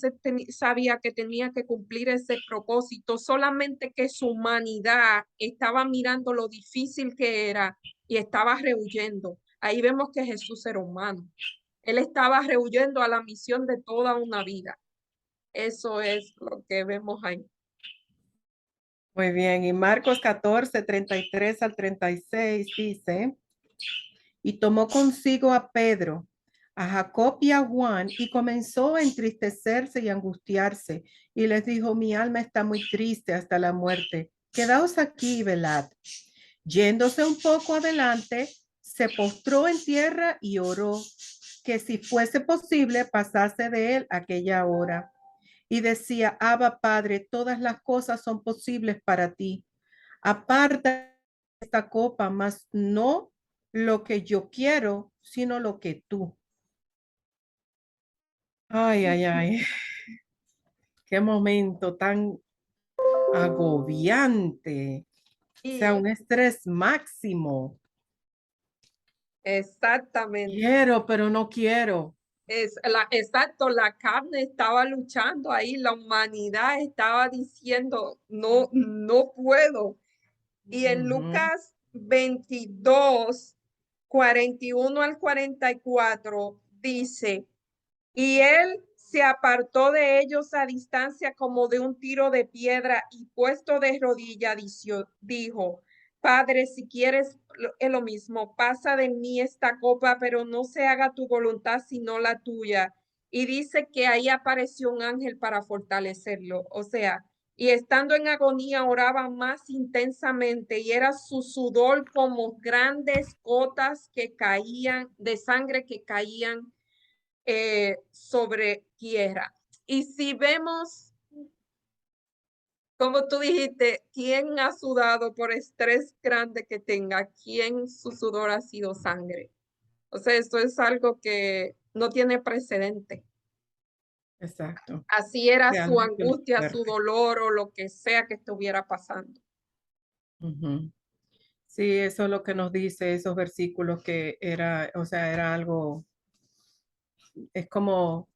sabía que tenía que cumplir ese propósito, solamente que su humanidad estaba mirando lo difícil que era y estaba rehuyendo. Ahí vemos que Jesús era humano. Él estaba rehuyendo a la misión de toda una vida. Eso es lo que vemos ahí. Muy bien, y Marcos 14:33 al 36 dice, y tomó consigo a Pedro, a Jacob y a Juan, y comenzó a entristecerse y angustiarse, y les dijo, mi alma está muy triste hasta la muerte, quedaos aquí y velad. Yéndose un poco adelante, se postró en tierra y oró, que si fuese posible pasase de él aquella hora. Y decía, Abba Padre, todas las cosas son posibles para ti. Aparta esta copa, mas no lo que yo quiero, sino lo que tú. Ay, ay, ay, qué momento tan agobiante. O sea, Y un estrés máximo. exactamente. Quiero, pero no quiero. Exacto, la carne estaba luchando ahí, la humanidad estaba diciendo, no, no puedo. Y en Ujú. Lucas 22:41 al 44 dice, y él se apartó de ellos a distancia como de un tiro de piedra y puesto de rodilla dijo, Padre, si quieres es lo mismo, pasa de mí esta copa, pero no se haga tu voluntad sino la tuya. Y dice que ahí apareció un ángel para fortalecerlo. O sea, y estando en agonía oraba más intensamente y era su sudor como grandes gotas que caían de sangre que caían sobre tierra. Y si vemos, como tú dijiste, quién ha sudado por estrés grande que tenga, quién su sudor ha sido sangre. O sea, esto es algo que no tiene precedente. Exacto. Así era su Realmente muy angustia, su fuerte. dolor o lo que sea que estuviera pasando. Ujú. Sí, eso es lo que nos dice esos versículos que era, o sea, era algo, es como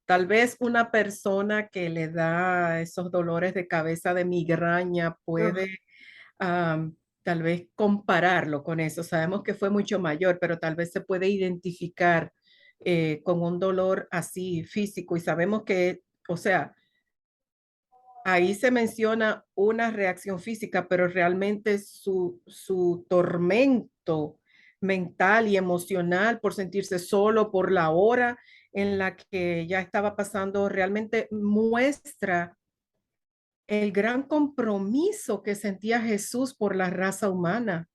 tal vez una persona que le da esos dolores de cabeza de migraña Ugh, puede tal vez compararlo con eso. Sabemos que fue mucho mayor, pero tal vez se puede identificar con un dolor así físico y sabemos que, o sea, ahí se menciona una reacción física, pero realmente su tormento mental y emocional por sentirse solo, por la hora en la que ya estaba pasando, realmente muestra el gran compromiso que sentía Jesús por la raza humana.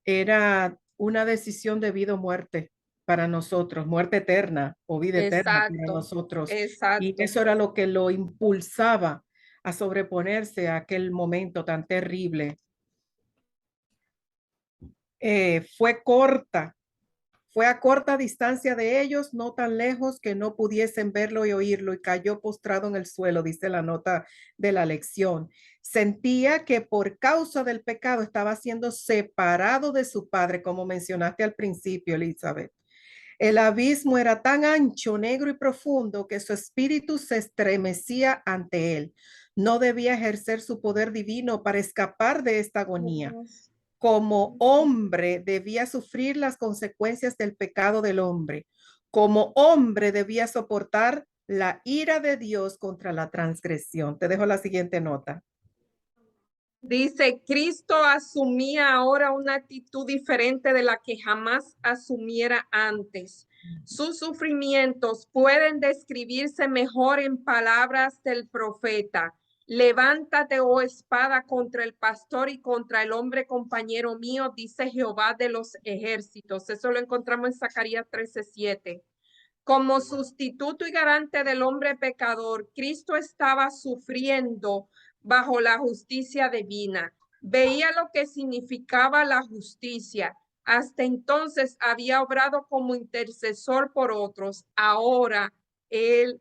Era una decisión de vida o muerte para nosotros, muerte eterna o vida eterna para exacto, nosotros. Y exacto. eso era lo que lo impulsaba a sobreponerse a aquel momento tan terrible. Fue corta, fue a corta distancia de ellos, no tan lejos que no pudiesen verlo y oírlo, y cayó postrado en el suelo, dice la nota de la lección. Sentía que por causa del pecado estaba siendo separado de su padre, como mencionaste al principio, Elizabeth. El abismo era tan ancho, negro y profundo que su espíritu se estremecía ante él. No debía ejercer su poder divino para escapar de esta agonía. Como hombre debía sufrir las consecuencias del pecado del hombre. Como hombre debía soportar la ira de Dios contra la transgresión. Te dejo la siguiente nota. Dice, Cristo asumía ahora una actitud diferente de la que jamás asumiera antes. Sus sufrimientos pueden describirse mejor en palabras del profeta. Levántate, oh espada, contra el pastor y contra el hombre compañero mío, dice Jehová de los ejércitos. Eso lo encontramos en Zacarías 13:7. Como sustituto y garante del hombre pecador, Cristo estaba sufriendo bajo la justicia divina. Veía lo que significaba la justicia. Hasta entonces había obrado como intercesor por otros. Ahora él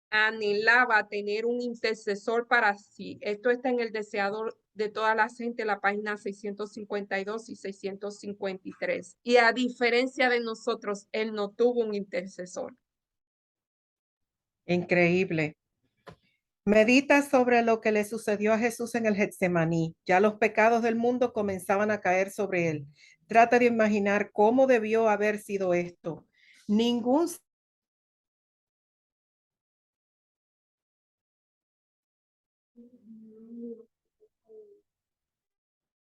anhelaba tener un intercesor para sí. Esto está en el deseador de toda la gente, la página 652 y 653. Y a diferencia de nosotros, él no tuvo un intercesor. Increíble. Medita sobre lo que le sucedió a Jesús en el Getsemaní. Ya los pecados del mundo comenzaban a caer sobre él. Trata de imaginar cómo debió haber sido esto. Ningún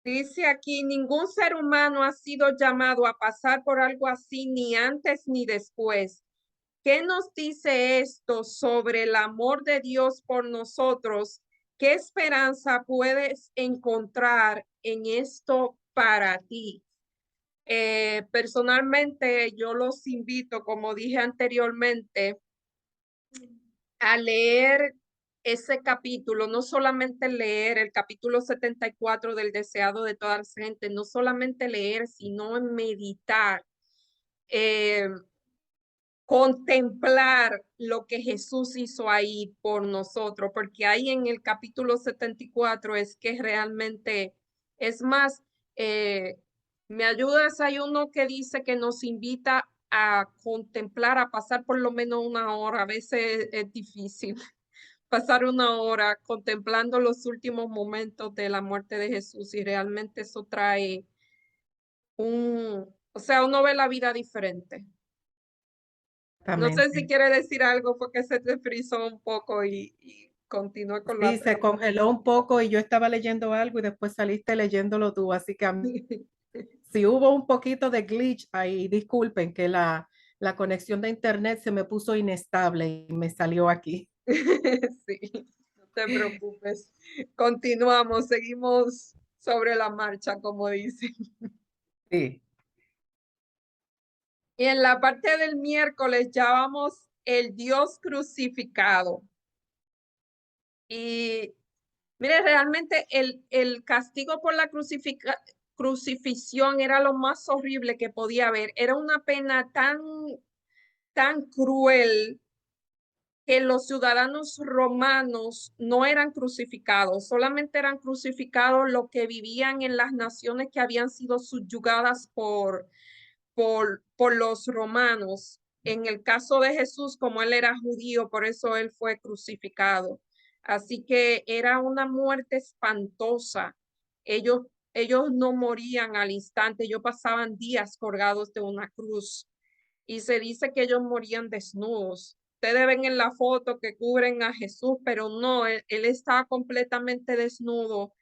Dice aquí, ningún ser humano ha sido llamado a pasar por algo así ni antes ni después. ¿Qué nos dice esto sobre el amor de Dios por nosotros? ¿Qué esperanza puedes encontrar en esto para ti? Personalmente, yo los invito, como dije anteriormente, a leer ese capítulo, no solamente leer el capítulo 74 del deseado de toda la gente, no solamente leer, sino meditar, eh, contemplar lo que Jesús hizo ahí por nosotros, porque ahí en el capítulo 74 es que realmente, es más, me ayudas, hay uno que dice que nos invita a contemplar, a pasar por lo menos una hora, a veces es difícil pasar una hora contemplando los últimos momentos de la muerte de Jesús y realmente eso trae o sea, uno ve la vida diferente. No sé si Exactamente. quiere decir algo porque se te frizó un poco y continúa con la Sí, se pregunta. congeló un poco y yo estaba leyendo algo y después saliste leyéndolo tú, así que si hubo un poquito de glitch ahí, disculpen que la conexión de internet se me puso inestable y me salió aquí. Sí, no te preocupes. Continuamos, seguimos sobre la marcha, como dicen. Sí, Y en la parte del miércoles ya vamos el Dios crucificado. Y mire, realmente el castigo por la crucifixión era lo más horrible que podía haber. Era una pena tan cruel que los ciudadanos romanos no eran crucificados, solamente eran crucificados los que vivían en las naciones que habían sido subyugadas por los romanos. En el caso de Jesús, como él era judío, por eso él fue crucificado. Así que era una muerte espantosa. Ellos no morían al instante, ellos pasaban días colgados de una cruz y se dice que ellos morían desnudos. Ustedes ven en la foto que cubren a Jesús, pero no, él estaba completamente desnudo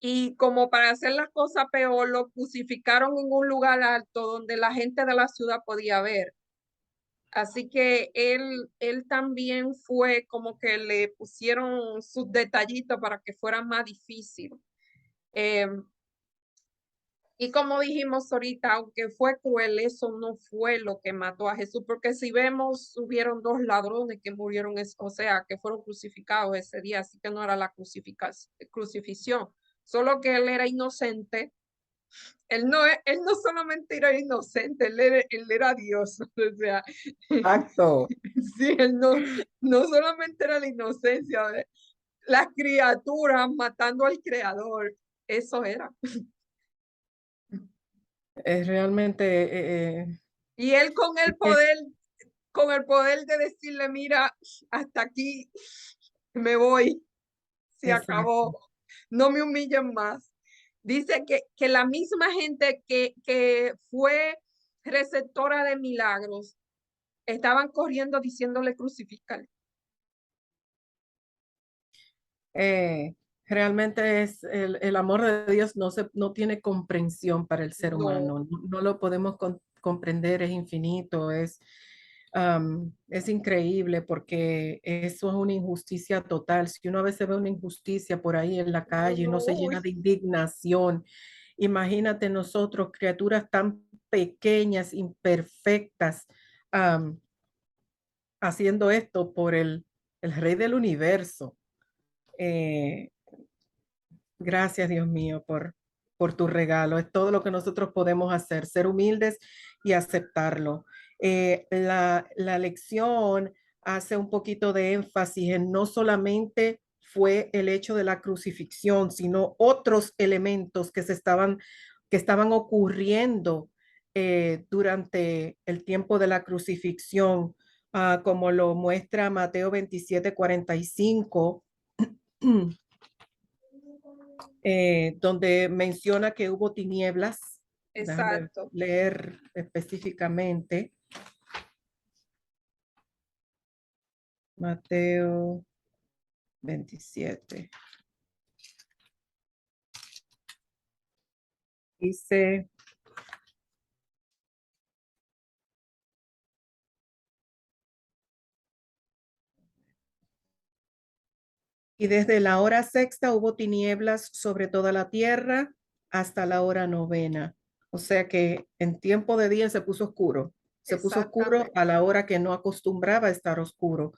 y como para hacer las cosas peor, lo crucificaron en un lugar alto donde la gente de la ciudad podía ver. Así que él también fue como que le pusieron sus detallitos para que fuera más difícil. Eh, y como dijimos ahorita, aunque fue cruel, eso no fue lo que mató a Jesús, porque si vemos, hubieron dos ladrones que murieron, o sea, que fueron crucificados ese día, así que no era la crucifixión, solo que él era inocente. Él no solamente era inocente, él era Dios, o sea, exacto. sí, no solamente era la inocencia, las criaturas matando al creador, eso era. Es realmente Y él con el poder de decirle, mira, hasta aquí me voy, se Exacto. acabó, no me humillen más. Dice que la misma gente que fue receptora de milagros estaban corriendo diciéndole crucificar. Eh, Realmente es el amor de Dios no tiene comprensión para el ser No, humano, no lo podemos comprender, es infinito, es increíble porque eso es una injusticia total. Si uno a veces ve una injusticia por ahí en la no, calle, uno se no. llena de indignación. Imagínate nosotros, criaturas tan pequeñas, imperfectas, am, haciendo esto por el Rey del universo. Eh, Gracias, Dios mío, por tu regalo. Es todo lo que nosotros podemos hacer, ser humildes y aceptarlo. La lección hace un poquito de énfasis en no solamente fue el hecho de la crucifixión, sino otros elementos que estaban ocurriendo durante el tiempo de la crucifixión, como lo muestra Mateo 27:45. Donde menciona que hubo tinieblas. Déjame Exacto. leer específicamente. Mateo 27. Dice, y desde la hora sexta hubo tinieblas sobre toda la tierra hasta la hora novena. O sea que en tiempo de día se puso oscuro. Se puso oscuro Exactamente. a la hora que no acostumbraba a estar oscuro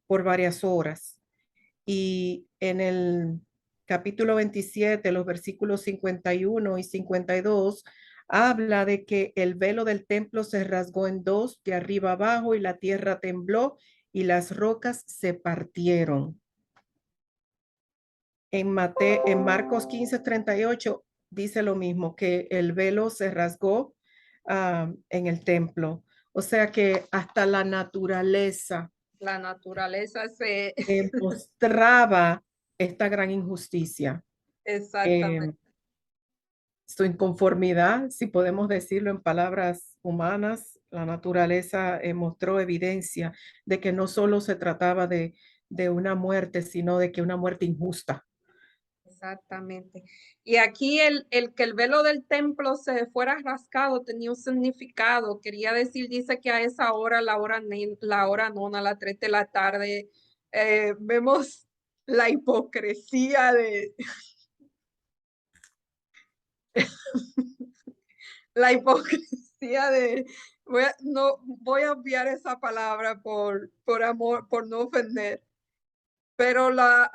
por varias horas. Y en el capítulo 27, los versículos 51 y 52, habla de que el velo del templo se rasgó en dos, de arriba abajo, y la tierra tembló y las rocas se partieron. En Marcos 15:38 dice lo mismo, que el velo se rasgó en el templo. O sea que hasta la naturaleza La naturaleza se... demostraba esta gran injusticia. Eh, Exactamente. Su inconformidad, si podemos decirlo en palabras humanas, la naturaleza mostró evidencia de que no solo se trataba de una muerte, sino de que una muerte injusta. Exactamente. Y aquí el que el velo del templo se fuera rascado tenía un significado. Quería decir, dice que a esa hora, la hora nona, a las 3 de la tarde, vemos la hipocresía de la hipocresía de no voy a obviar esa palabra por amor, por no ofender, pero la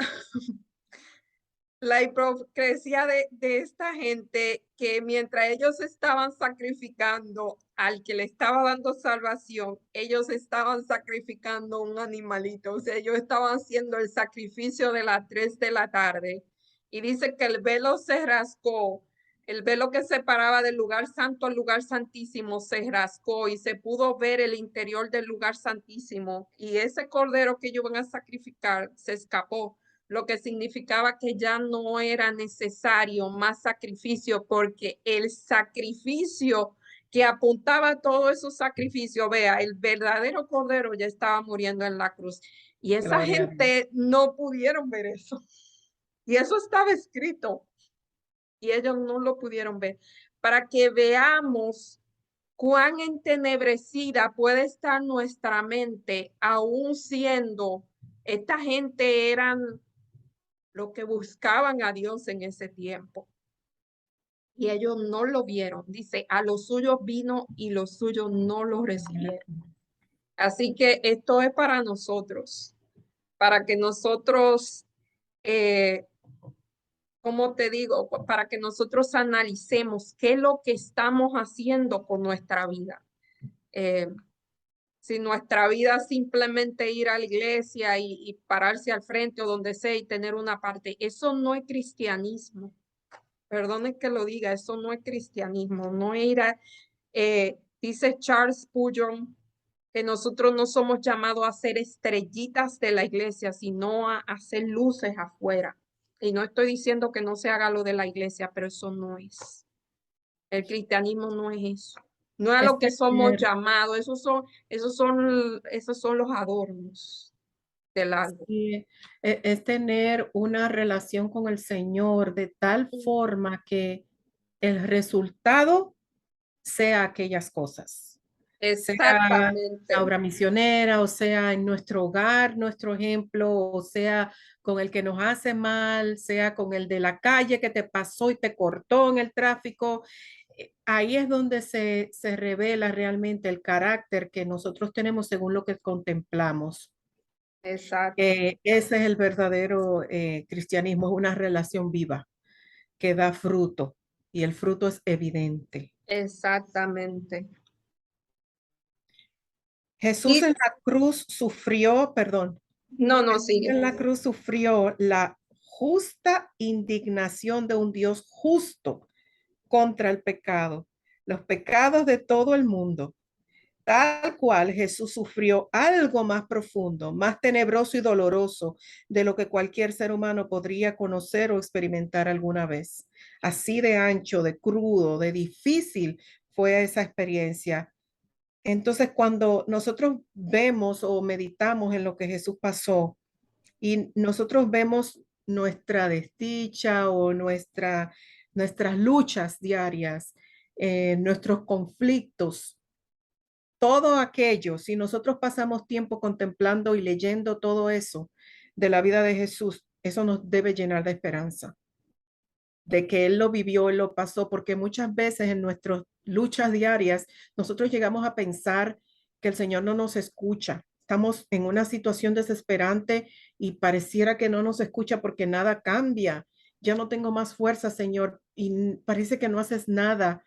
hipocresía de esta gente que mientras ellos estaban sacrificando al que le estaba dando salvación, ellos estaban sacrificando un animalito, o sea, ellos estaban haciendo el sacrificio de las 3 de la tarde. Y dice que el velo se rascó, el velo que separaba del lugar santo al lugar santísimo se rascó y se pudo ver el interior del lugar santísimo. Y ese cordero que ellos van a sacrificar se escapó, lo que significaba que ya no era necesario más sacrificio, porque el sacrificio que apuntaba a todos esos sacrificios, vea, el verdadero cordero ya estaba muriendo en la cruz. Y esa Gloria a Dios. gente no pudieron ver eso. Y eso estaba escrito y ellos no lo pudieron ver. Para que veamos cuán entenebrecida puede estar nuestra mente, aún siendo, esta gente eran lo que buscaban a Dios en ese tiempo. Y ellos no lo vieron. Dice, a los suyos vino y los suyos no lo recibieron. Así que esto es para nosotros, para que nosotros, eh, como te digo, para que nosotros analicemos qué es lo que estamos haciendo con nuestra vida. Eh, si nuestra vida es simplemente ir a la iglesia y pararse al frente o donde sea y tener una parte, eso no es cristianismo. Perdone que lo diga, eso no es cristianismo, no era, Dice Charles Spurgeon que nosotros no somos llamados a ser estrellitas de la iglesia, sino a hacer luces afuera. Y no estoy diciendo que no se haga lo de la iglesia, pero eso no es. El cristianismo no es eso. No es a Es lo que somos tener, llamados. Esos son los adornos del algo. sí, es tener una relación con el Señor de tal forma que el resultado sea aquellas cosas, sea la Exactamente, obra misionera, o sea en nuestro hogar, nuestro ejemplo, o sea con el que nos hace mal, sea con el de la calle que te pasó y te cortó en el tráfico. Ahí es donde se revela realmente el carácter que nosotros tenemos según lo que contemplamos. exacto, Ese es el verdadero cristianismo, es una relación viva que da fruto y el fruto es evidente. exactamente. Jesús Y en la cruz sufrió, perdón, no, no, Jesús sigue. en la cruz sufrió la justa indignación de un Dios justo contra el pecado, los pecados de todo el mundo. Tal cual Jesús sufrió algo más profundo, más tenebroso y doloroso de lo que cualquier ser humano podría conocer o experimentar alguna vez. Así de ancho, de crudo, de difícil fue esa experiencia. Entonces, cuando nosotros vemos o meditamos en lo que Jesús pasó y nosotros vemos nuestra desdicha o nuestras luchas diarias, nuestros conflictos, todo aquello, si nosotros pasamos tiempo contemplando y leyendo todo eso de la vida de Jesús, eso nos debe llenar de esperanza, de que Él lo vivió, Él lo pasó, porque muchas veces en nuestras luchas diarias nosotros llegamos a pensar que el Señor no nos escucha. Estamos en una situación desesperante y pareciera que no nos escucha porque nada cambia. Ya no tengo más fuerza, Señor, y parece que no haces nada.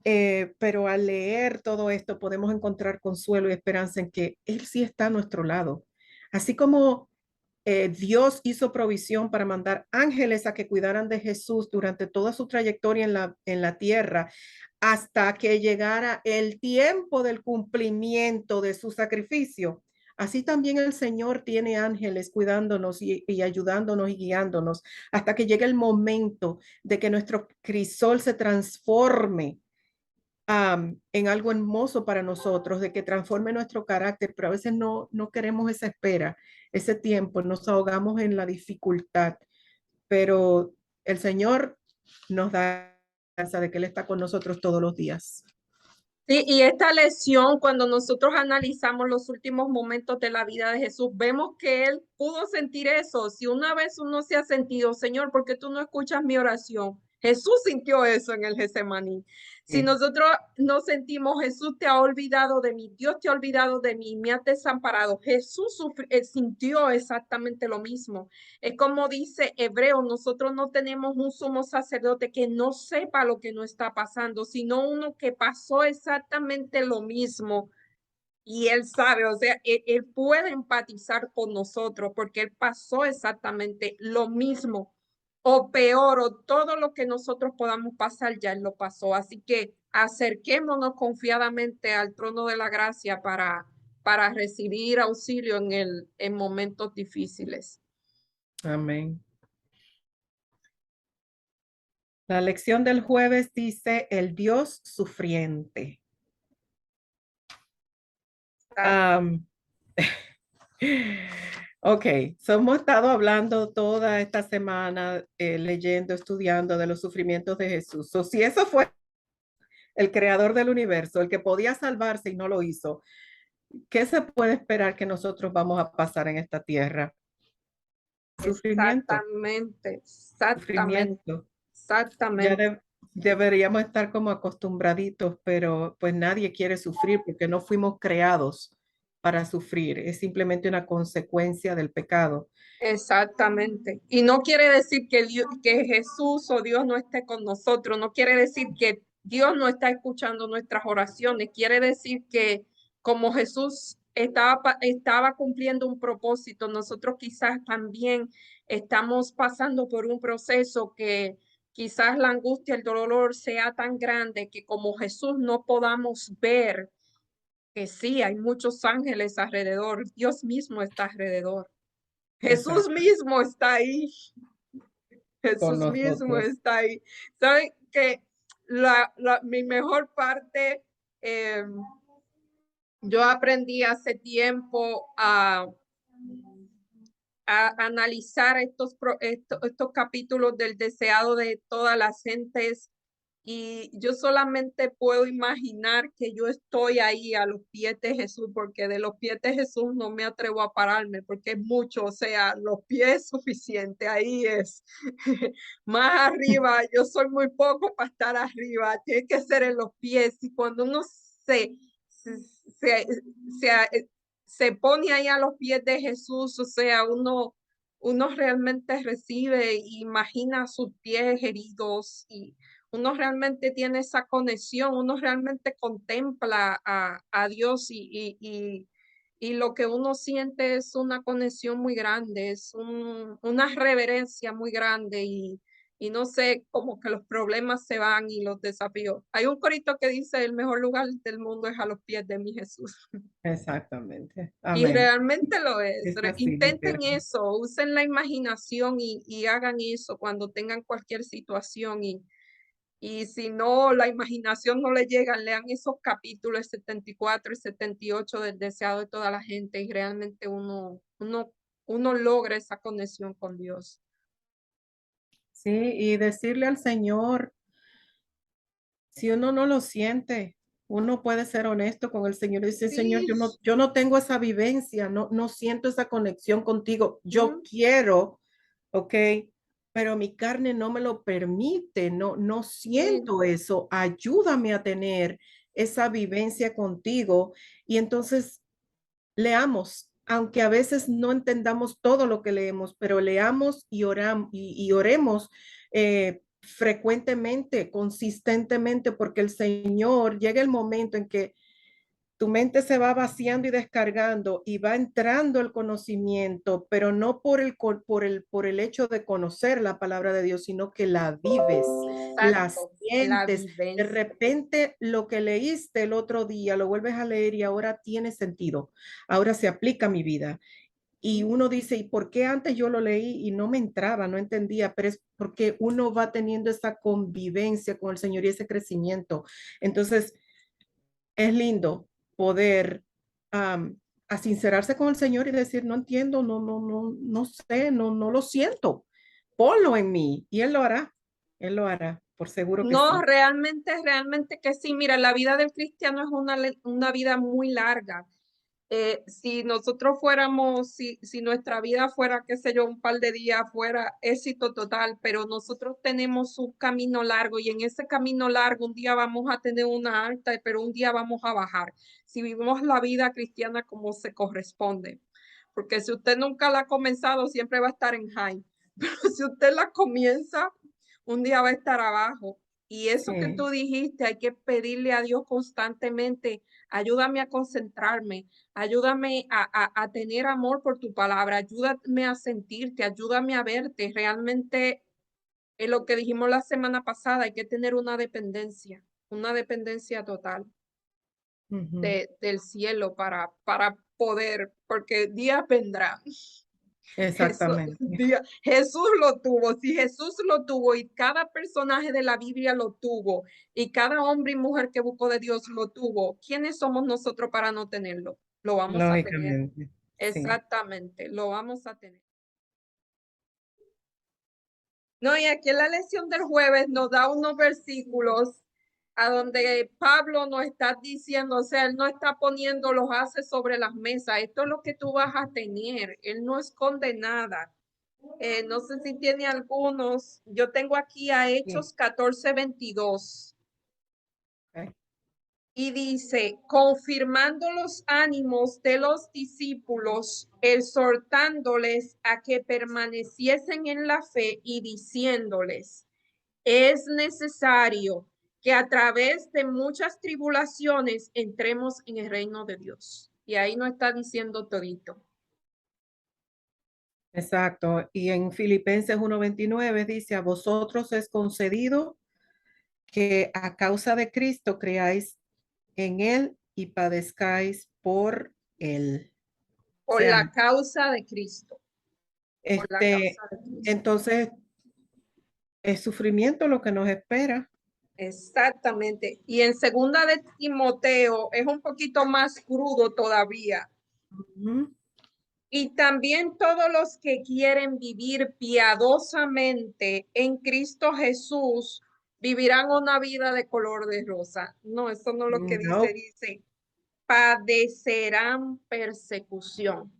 Pero al leer todo esto podemos encontrar consuelo y esperanza en que Él sí está a nuestro lado. Así como Dios hizo provisión para mandar ángeles a que cuidaran de Jesús durante toda su trayectoria en la tierra, hasta que llegara el tiempo del cumplimiento de su sacrificio. Así también el Señor tiene ángeles cuidándonos y ayudándonos y guiándonos hasta que llegue el momento de que nuestro crisol se transforme en algo hermoso para nosotros, de que transforme nuestro carácter, pero a veces no queremos esa espera, ese tiempo, nos ahogamos en la dificultad, pero el Señor nos da esperanza de que Él está con nosotros todos los días. Sí, y esta lección, cuando nosotros analizamos los últimos momentos de la vida de Jesús, vemos que él pudo sentir eso. Si una vez uno se ha sentido, Señor, ¿por qué tú no escuchas mi oración? Jesús sintió eso en el Getsemaní. Si Sí. nosotros nos sentimos, Jesús te ha olvidado de mí, Dios te ha olvidado de mí, me ha desamparado. Jesús sintió exactamente lo mismo. Es como dice Hebreo, nosotros no tenemos un sumo sacerdote que no sepa lo que nos está pasando, sino uno que pasó exactamente lo mismo y él sabe, o sea, él puede empatizar con nosotros porque él pasó exactamente lo mismo o peor o todo lo que nosotros podamos pasar, ya él lo pasó. Así que acerquémonos confiadamente al trono de la gracia para recibir auxilio en momentos difíciles. Amén. La lección del jueves dice el Dios sufriente. Am, ok, so hemos estado hablando toda esta semana, leyendo, estudiando de los sufrimientos de Jesús. So, si eso fue el creador del universo, el que podía salvarse y no lo hizo, ¿qué se puede esperar que nosotros vamos a pasar en esta tierra? Sufrimiento, Exactamente, exactamente, sufrimiento. Ya exactamente, deberíamos estar como acostumbraditos, pero pues nadie quiere sufrir porque no fuimos creados para sufrir. Es simplemente una consecuencia del pecado. exactamente. Y no quiere decir que que Jesús o Dios no esté con nosotros, no quiere decir que Dios no está escuchando nuestras oraciones, quiere decir que como Jesús estaba cumpliendo un propósito, nosotros quizás también estamos pasando por un proceso quizás la angustia, el dolor sea tan grande que como Jesús no podamos ver que sí, hay muchos ángeles alrededor, Dios mismo está alrededor. Jesús Exacto, mismo está ahí. con Jesús mismo nosotros. está ahí. ¿Saben que mi mejor parte, eh, yo aprendí hace tiempo a analizar estos capítulos del deseado de todas las gentes y yo solamente puedo imaginar que yo estoy ahí a los pies de Jesús, porque de los pies de Jesús no me atrevo a pararme, porque es mucho, o sea, los pies es suficiente, ahí es. Más arriba, yo soy muy poco para estar arriba, tiene que ser en los pies. Y cuando uno se, se, se, se pone ahí a los pies de Jesús, o sea, uno realmente recibe, imagina sus pies heridos y uno realmente tiene esa conexión, uno realmente contempla a Dios y lo que uno siente es una conexión muy grande, es una reverencia muy grande y no sé, como que los problemas se van y los desafíos. Hay un corito que dice, el mejor lugar del mundo es a los pies de mi Jesús. Exactamente. Y Amén. realmente lo es. Es así, Intenten literal. eso, usen la imaginación y hagan eso cuando tengan cualquier situación y si no, la imaginación no le llegan, lean esos capítulos 74 y 78 del deseado de toda la gente y realmente uno logra esa conexión con Dios. Sí, y decirle al Señor, si uno no lo siente, uno puede ser honesto con el Señor y decir, Señor, Sí, yo no tengo esa vivencia, no siento esa conexión contigo. Yo ujú, quiero, ¿ok? Pero mi carne no me lo permite, no sí, siento eso. Ayúdame a tener esa vivencia contigo. Y entonces leamos, aunque a veces no entendamos todo lo que leemos, pero leamos y, y oremos frecuentemente, consistentemente, porque el Señor llega el momento en que tu mente se va vaciando y descargando y va entrando el conocimiento, pero no por el hecho de conocer la palabra de Dios, sino que la vives, la exacto, la sientes. De vivencia. repente lo que leíste el otro día lo vuelves a leer y ahora tiene sentido, ahora se aplica a mi vida. Y uno dice, ¿y por qué antes yo lo leí y no me entraba, no entendía? Pero es porque uno va teniendo esa convivencia con el Señor y ese crecimiento. Entonces, es lindo poder a sincerarse con el Señor y decir, no entiendo, no sé, no lo siento. Ponlo en mí y Él lo hará, por seguro que No, sí. realmente que sí. Mira, la vida del cristiano es una vida muy larga. Si nosotros fuéramos, si nuestra vida fuera, qué sé yo, un par de días, fuera éxito total, pero nosotros tenemos un camino largo y en ese camino largo un día vamos a tener una alta, pero un día vamos a bajar. Si vivimos la vida cristiana como se corresponde, porque si usted nunca la ha comenzado, siempre va a estar en high, pero si usted la comienza, un día va a estar abajo. Y eso que Sí. tú dijiste, hay que pedirle a Dios constantemente, ayúdame a concentrarme, ayúdame a tener amor por tu palabra, ayúdame a sentirte, ayúdame a verte. Realmente, en lo que dijimos la semana pasada, hay que tener una dependencia total Ujú. del cielo para poder, porque días vendrán. Eso, Exactamente. Jesús lo tuvo, si Jesús lo tuvo y cada personaje de la Biblia lo tuvo y cada hombre y mujer que buscó de Dios lo tuvo, ¿quiénes somos nosotros para no tenerlo? Lo vamos a tener. Lógicamente. Sí. Exactamente, lo vamos a tener. No, y aquí en la lección del jueves nos da unos versículos a donde Pablo nos está diciendo, o sea, él no está poniendo los haces sobre las mesas, esto es lo que tú vas a tener, él no esconde nada. No sé si tiene algunos, yo tengo aquí a Sí. Hechos 14:22 Ok. y dice, confirmando los ánimos de los discípulos, exhortándoles a que permaneciesen en la fe y diciéndoles, es necesario que a través de muchas tribulaciones entremos en el reino de Dios. Y ahí nos está diciendo todito. Exacto. Y en Filipenses 1:29 dice, a vosotros es concedido que a causa de Cristo creáis en él y padezcáis por él. O Por sea, la causa de Cristo, por la este, causa de Cristo. entonces es sufrimiento lo que nos espera. Exactamente. Y en segunda de Timoteo es un poquito más crudo todavía. Ujú. Y también todos los que quieren vivir piadosamente en Cristo Jesús vivirán una vida de color de rosa. No, eso no es lo que dice, No. dice, padecerán persecución.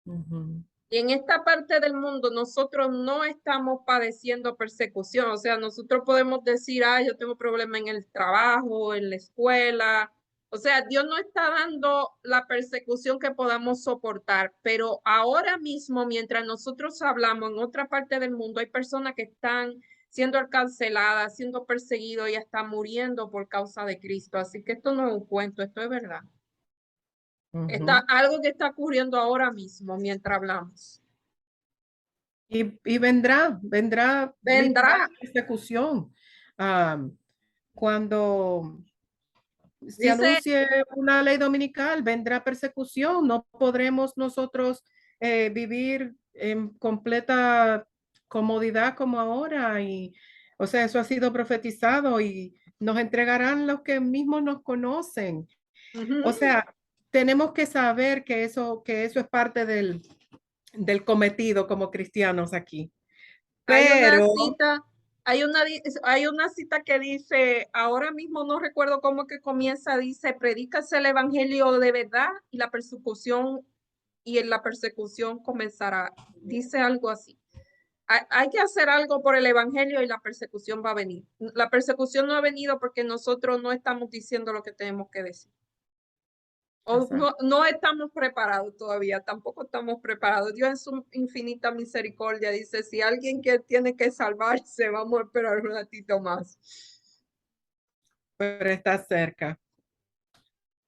Ujú. Y en esta parte del mundo nosotros no estamos padeciendo persecución, o sea, nosotros podemos decir, ah, yo tengo problema en el trabajo, en la escuela, o sea, Dios no está dando la persecución que podamos soportar, pero ahora mismo, mientras nosotros hablamos en otra parte del mundo, hay personas que están siendo canceladas, siendo perseguidos y hasta muriendo por causa de Cristo, así que esto no es un cuento, esto es verdad. Está Ujú. algo que está ocurriendo ahora mismo mientras hablamos. Y vendrá literal Vendrá. persecución. Ah, cuando se Dice, anuncie una ley dominical, vendrá persecución. No podremos nosotros vivir en completa comodidad como ahora. Y, o sea, eso ha sido profetizado y nos entregarán los que mismos nos conocen. O ujú, sea, tenemos que saber que eso es parte del cometido como cristianos aquí. hay una Pero, cita, hay una cita que dice, ahora mismo no recuerdo cómo que comienza, dice, predícase el evangelio de verdad y la persecución, y en la persecución comenzará. Dice algo así. Hay que hacer algo por el evangelio y la persecución va a venir. La persecución no ha venido porque nosotros no estamos diciendo lo que tenemos que decir. O exacto. no estamos preparados todavía, tampoco estamos preparados. Dios en su infinita misericordia dice, si alguien que tiene que salvarse, vamos a esperar un ratito más. Pero está cerca.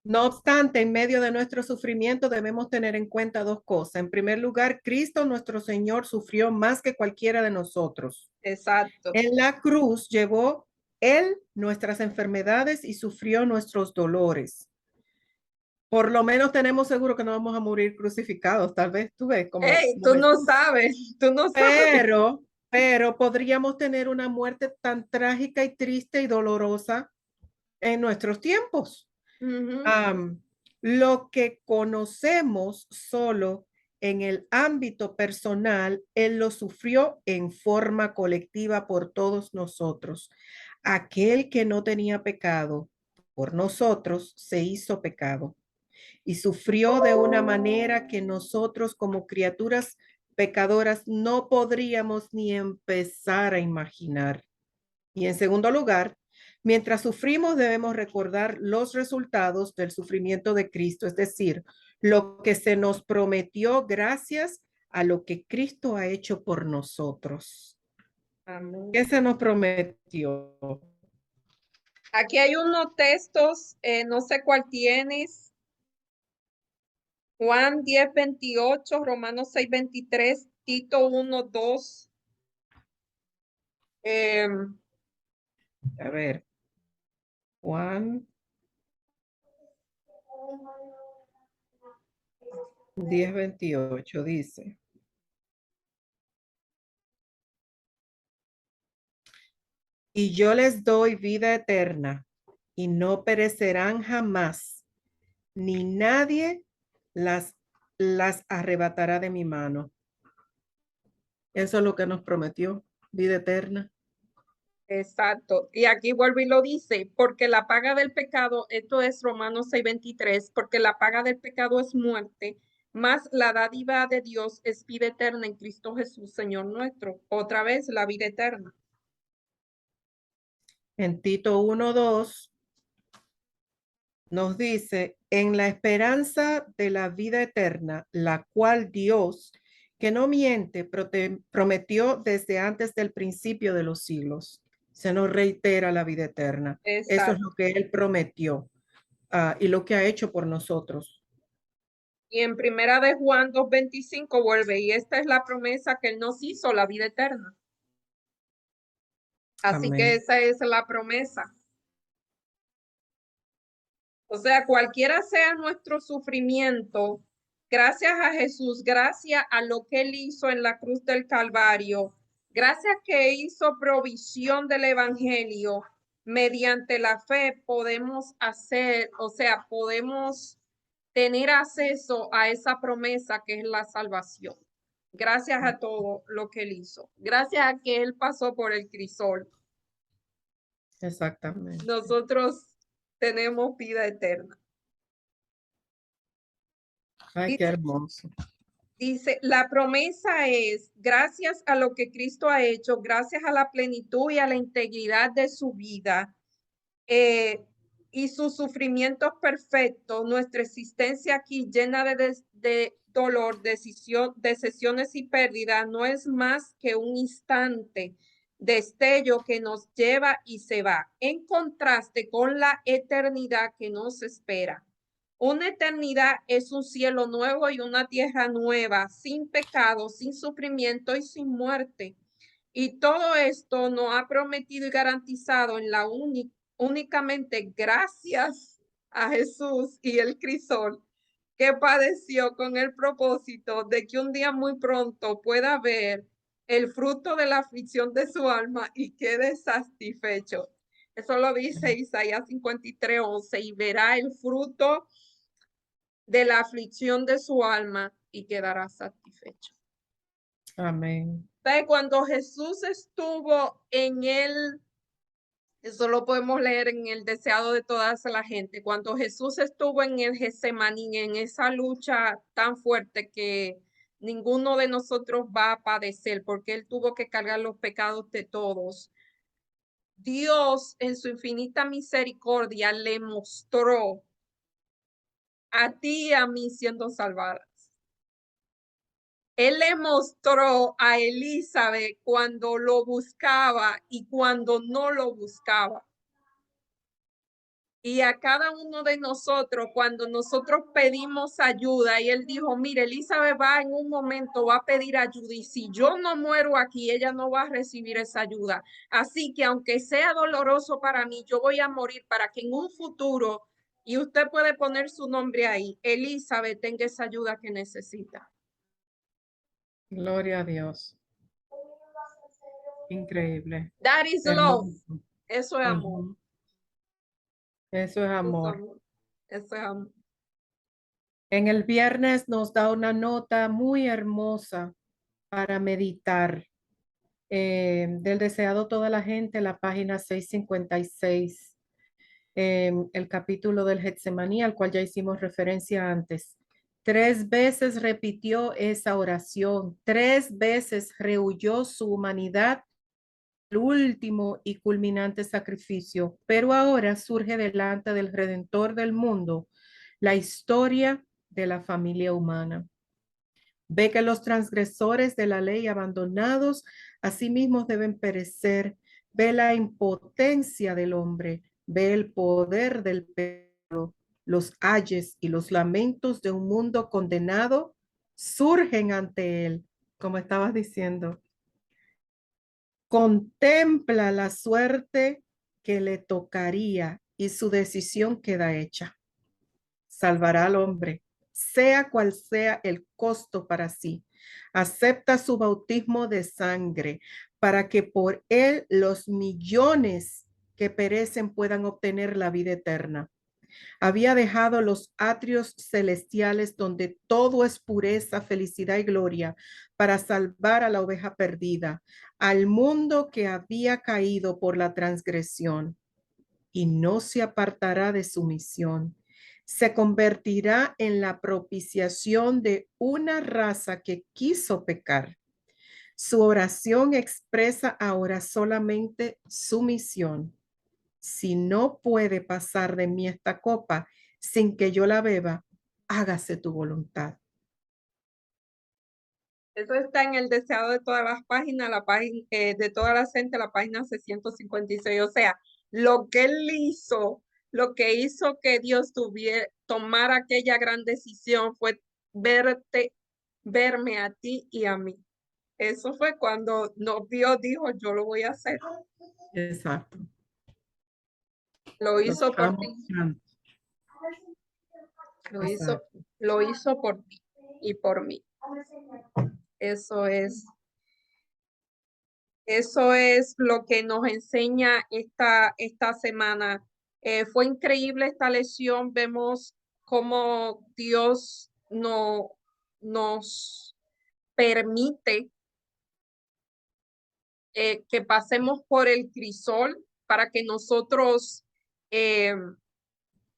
No obstante, en medio de nuestro sufrimiento debemos tener en cuenta dos cosas. En primer lugar, Cristo nuestro Señor sufrió más que cualquiera de nosotros. Exacto. En la cruz llevó Él nuestras enfermedades y sufrió nuestros dolores. Por lo menos tenemos seguro que no vamos a morir crucificados, tal vez tú ves Hey, como tú no Jesús. sabes, tú no sabes. Pero podríamos tener una muerte tan trágica y triste y dolorosa en nuestros tiempos. Ujú. Am, lo que conocemos solo en el ámbito personal, Él lo sufrió en forma colectiva por todos nosotros. Aquel que no tenía pecado por nosotros se hizo pecado y sufrió de una manera que nosotros como criaturas pecadoras no podríamos ni empezar a imaginar. Y en segundo lugar, mientras sufrimos debemos recordar los resultados del sufrimiento de Cristo, es decir, lo que se nos prometió gracias a lo que Cristo ha hecho por nosotros. Amén. ¿Qué se nos prometió? Aquí hay unos textos, no sé cuál tienes. Juan 10:28, Romanos 6:23, Tito 1:2. A ver, Juan 10:28 dice, y yo les doy vida eterna y no perecerán jamás, ni nadie las, las arrebatará de mi mano. Eso es lo que nos prometió, vida eterna. Exacto. Y aquí vuelve y lo dice, porque la paga del pecado, esto es Romanos 6:23, porque la paga del pecado es muerte, más la dádiva de Dios es vida eterna en Cristo Jesús, Señor nuestro. Otra vez, la vida eterna. En Tito 1:2 nos dice, en la esperanza de la vida eterna, la cual Dios, que no miente, prometió desde antes del principio de los siglos. Se nos reitera la vida eterna. Eso es Exacto. lo que Él prometió y lo que ha hecho por nosotros. Y en Primera de Juan 2:25 vuelve, y esta es la promesa que él nos hizo, la vida eterna. Así que Amén. esa es la promesa. O sea, cualquiera sea nuestro sufrimiento, gracias a Jesús, gracias a lo que él hizo en la cruz del Calvario, gracias que hizo provisión del evangelio, mediante la fe podemos hacer, o sea, podemos tener acceso a esa promesa que es la salvación. Gracias a todo lo que él hizo. Gracias a que él pasó por el crisol. Exactamente. Nosotros tenemos vida eterna. Ay, qué hermoso. Dice, la promesa es, gracias a lo que Cristo ha hecho, gracias a la plenitud y a la integridad de su vida y sus sufrimientos perfectos, nuestra existencia aquí llena de dolor, decisiones y pérdidas, no es más que un instante destello que nos lleva y se va, en contraste con la eternidad que nos espera. Una eternidad es un cielo nuevo y una tierra nueva, sin pecado, sin sufrimiento y sin muerte. Y todo esto nos ha prometido y garantizado en la únicamente gracias a Jesús y el crisol que padeció con el propósito de que un día muy pronto pueda ver el fruto de la aflicción de su alma y quede satisfecho. Eso lo dice Isaías 53:11, y verá el fruto de la aflicción de su alma y quedará satisfecho. Amén. Cuando Jesús estuvo en el, eso lo podemos leer en el deseado de toda la gente, cuando Jesús estuvo en el Getsemaní, en esa lucha tan fuerte que ninguno de nosotros va a padecer, porque él tuvo que cargar los pecados de todos. Dios, en su infinita misericordia, le mostró a ti y a mí siendo salvadas. Él le mostró a Elizabeth cuando lo buscaba y cuando no lo buscaba. Y a cada uno de nosotros, cuando nosotros pedimos ayuda, y él dijo, mire, Elizabeth va en un momento, va a pedir ayuda, y si yo no muero aquí, ella no va a recibir esa ayuda. Así que aunque sea doloroso para mí, yo voy a morir para que en un futuro, y usted puede poner su nombre ahí, Elizabeth tenga esa ayuda que necesita. Gloria a Dios. Increíble. That is love. Hermoso. Eso es amor. Ujú. Eso es Eso es amor. amor. Eso es amor. En el viernes nos da una nota muy hermosa para meditar. Del deseado toda la gente, la página 656, el capítulo del Getsemaní, al cual ya hicimos referencia antes. 3 veces repitió esa oración, 3 veces rehuyó su humanidad, el último y culminante sacrificio, pero ahora surge delante del Redentor del mundo la historia de la familia humana. Ve que los transgresores de la ley abandonados a sí mismos deben perecer. Ve la impotencia del hombre. Ve el poder del pecado. Los ayes y los lamentos de un mundo condenado surgen ante él, como estabas diciendo. Contempla la suerte que le tocaría y su decisión queda hecha. Salvará al hombre, sea cual sea el costo para sí. Acepta su bautismo de sangre para que por él los millones que perecen puedan obtener la vida eterna. Había dejado los atrios celestiales donde todo es pureza, felicidad y gloria para salvar a la oveja perdida, al mundo que había caído por la transgresión, y no se apartará de su misión. Se convertirá en la propiciación de una raza que quiso pecar. Su oración expresa ahora solamente su misión. Si no puede pasar de mí esta copa sin que yo la beba, hágase tu voluntad. Eso está en el deseado de todas las páginas, la página de toda la gente, la página 656. O sea, lo que él hizo, lo que hizo que Dios tomara aquella gran decisión fue verme a ti y a mí. Eso fue cuando nos vio, dijo, yo lo voy a hacer. Exacto. Lo hizo por Amo ti. tanto. Exacto. Lo hizo por ti y por mí. Eso es lo que nos enseña esta semana. Fue increíble esta lección. Vemos cómo Dios nos permite que pasemos por el crisol para que nosotros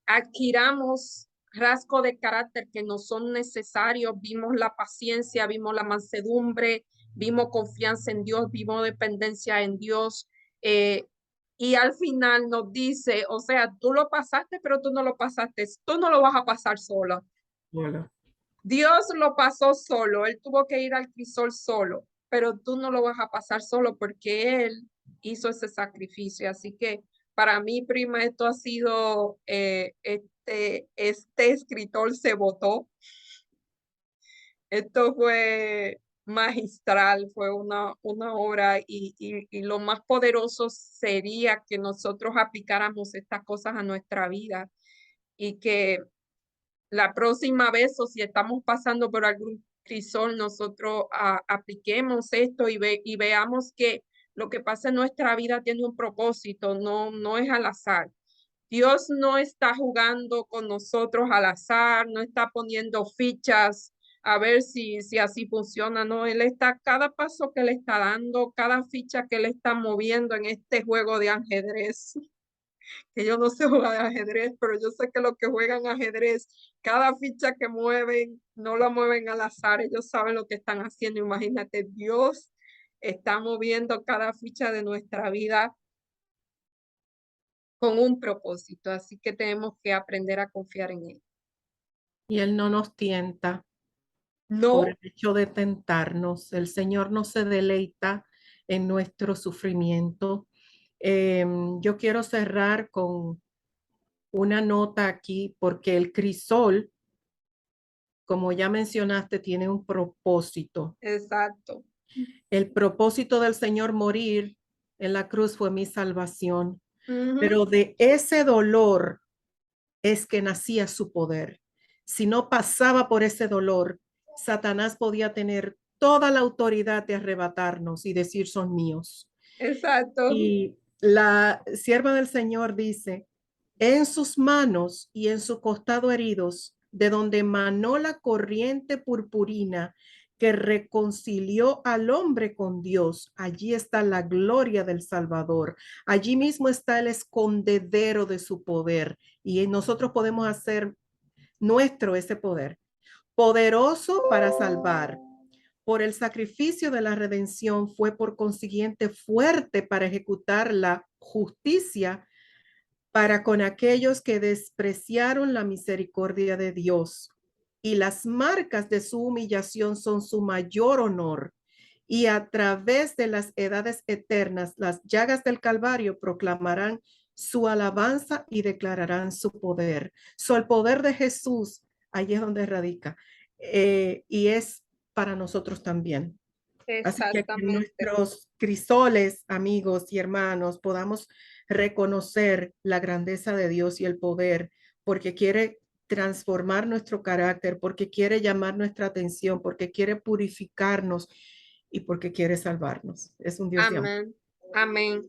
adquiramos rasgos de carácter que no son necesarios. Vimos la paciencia, vimos la mansedumbre, vimos confianza en Dios, vimos dependencia en Dios. Y al final nos dice, o sea, tú lo pasaste, pero tú no lo pasaste, tú no lo vas a pasar solo. Hola. Dios lo pasó solo, él tuvo que ir al crisol solo, pero tú no lo vas a pasar solo porque él hizo ese sacrificio. Así que para mí, prima, esto ha sido, este escritor se votó. Esto fue magistral, fue una obra y lo más poderoso sería que nosotros aplicáramos estas cosas a nuestra vida y que la próxima vez o si estamos pasando por algún crisol, nosotros apliquemos esto y veamos que lo que pasa en nuestra vida tiene un propósito, no es al azar. Dios no está jugando con nosotros al azar, no está poniendo fichas a ver si así funciona, no, Él está, cada paso que le está dando, cada ficha que le está moviendo en este juego de ajedrez, que yo no sé jugar ajedrez, pero yo sé que los que juegan ajedrez, cada ficha que mueven, no la mueven al azar, ellos saben lo que están haciendo. Imagínate, Dios está moviendo cada ficha de nuestra vida con un propósito, así que tenemos que aprender a confiar en Él. Y Él no nos tienta por No, el hecho de tentarnos. El Señor no se deleita en nuestro sufrimiento. Yo quiero cerrar con una nota aquí porque el crisol, como ya mencionaste, tiene un propósito. exacto. El propósito del Señor morir en la cruz fue mi salvación, Ujú, pero de ese dolor es que nacía su poder. Si no pasaba por ese dolor, Satanás podía tener toda la autoridad de arrebatarnos y decir son míos. exacto. Y la sierva del Señor dice, en sus manos y en su costado heridos, de donde manó la corriente purpurina que reconcilió al hombre con Dios, allí está la gloria del Salvador. Allí mismo está el escondedero de su poder y nosotros podemos hacer nuestro ese poder, poderoso para salvar. Por el sacrificio de la redención fue por consiguiente fuerte para ejecutar la justicia para con aquellos que despreciaron la misericordia de Dios. Y las marcas de su humillación son su mayor honor. Y a través de las edades eternas, las llagas del Calvario proclamarán su alabanza y declararán su poder. El poder de Jesús, allí es donde radica. Y es para nosotros también. Así que en Exactamente. nuestros crisoles, amigos y hermanos, podamos reconocer la grandeza de Dios y el poder, porque quiere transformar nuestro carácter, porque quiere llamar nuestra atención, porque quiere purificarnos y porque quiere salvarnos. Es un Dios de amor. Amén. Amén.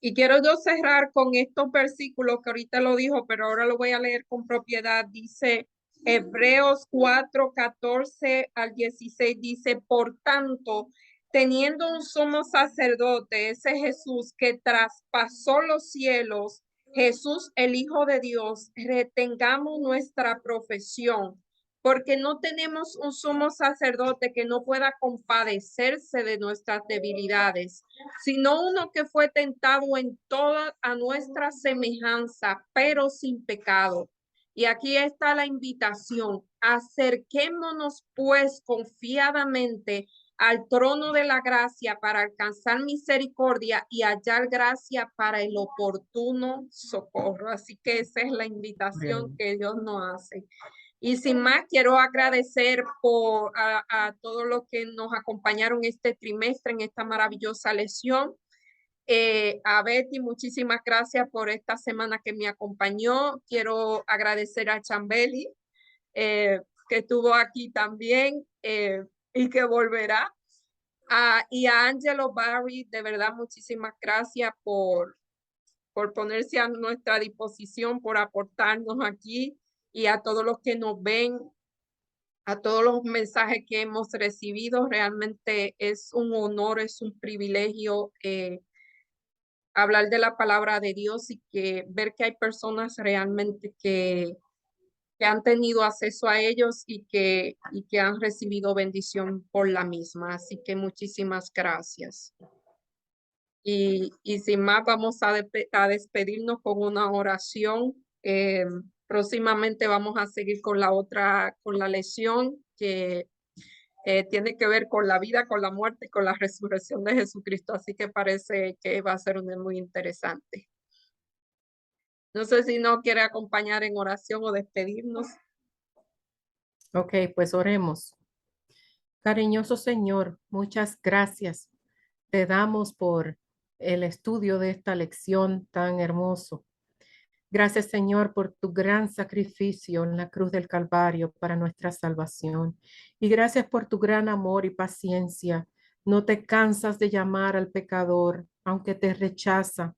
Y quiero yo cerrar con estos versículos que ahorita lo dijo, pero ahora lo voy a leer con propiedad. Dice Hebreos 4:14 al 16, dice, por tanto, teniendo un sumo sacerdote, ese Jesús que traspasó los cielos, Jesús, el Hijo de Dios, retengamos nuestra profesión, porque no tenemos un sumo sacerdote que no pueda compadecerse de nuestras debilidades, sino uno que fue tentado en toda a nuestra semejanza, pero sin pecado. Y aquí está la invitación: acerquémonos pues confiadamente al trono de la gracia para alcanzar misericordia y hallar gracia para el oportuno socorro. Así que esa es la invitación que Dios nos hace. Y sin más, quiero agradecer a todos los que nos acompañaron este trimestre en esta maravillosa lección. A Betty, muchísimas gracias por esta semana que me acompañó. Quiero agradecer a Chambeli, que estuvo aquí también y que volverá. Y a Angelo Barry, de verdad, muchísimas gracias por ponerse a nuestra disposición, por aportarnos aquí, y a todos los que nos ven, a todos los mensajes que hemos recibido. Realmente es un honor, es un privilegio hablar de la palabra de Dios y ver que hay personas realmente que han tenido acceso a ellos y que han recibido bendición por la misma. Así que muchísimas gracias. Y sin más, vamos a despedirnos con una oración. Próximamente vamos a seguir con con la lección que tiene que ver con la vida, con la muerte y con la resurrección de Jesucristo. Así que parece que va a ser muy interesante. No sé si no quiere acompañar en oración o despedirnos. Ok, pues oremos. Cariñoso Señor, muchas gracias te damos por el estudio de esta lección tan hermoso. Gracias, Señor, por tu gran sacrificio en la cruz del Calvario para nuestra salvación. Y gracias por tu gran amor y paciencia. No te cansas de llamar al pecador, aunque te rechaza.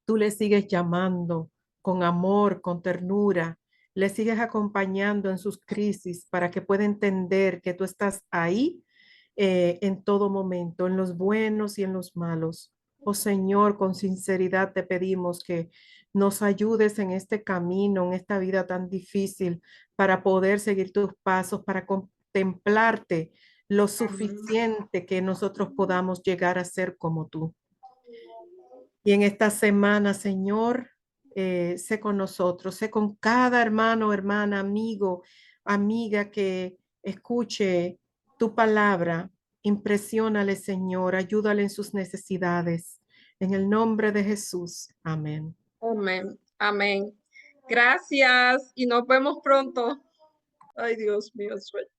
Tú le sigues llamando con amor, con ternura. Le sigues acompañando en sus crisis para que pueda entender que tú estás ahí en todo momento, en los buenos y en los malos. Oh Señor, con sinceridad te pedimos que nos ayudes en este camino, en esta vida tan difícil, para poder seguir tus pasos, para contemplarte lo suficiente que nosotros podamos llegar a ser como tú. Y en esta semana, Señor, sé con nosotros, sé con cada hermano, hermana, amigo, amiga que escuche tu palabra. Impresiónale, Señor, ayúdale en sus necesidades. En el nombre de Jesús. Amén. Amén. Amén. Gracias y nos vemos pronto. Ay, Dios mío, sueño.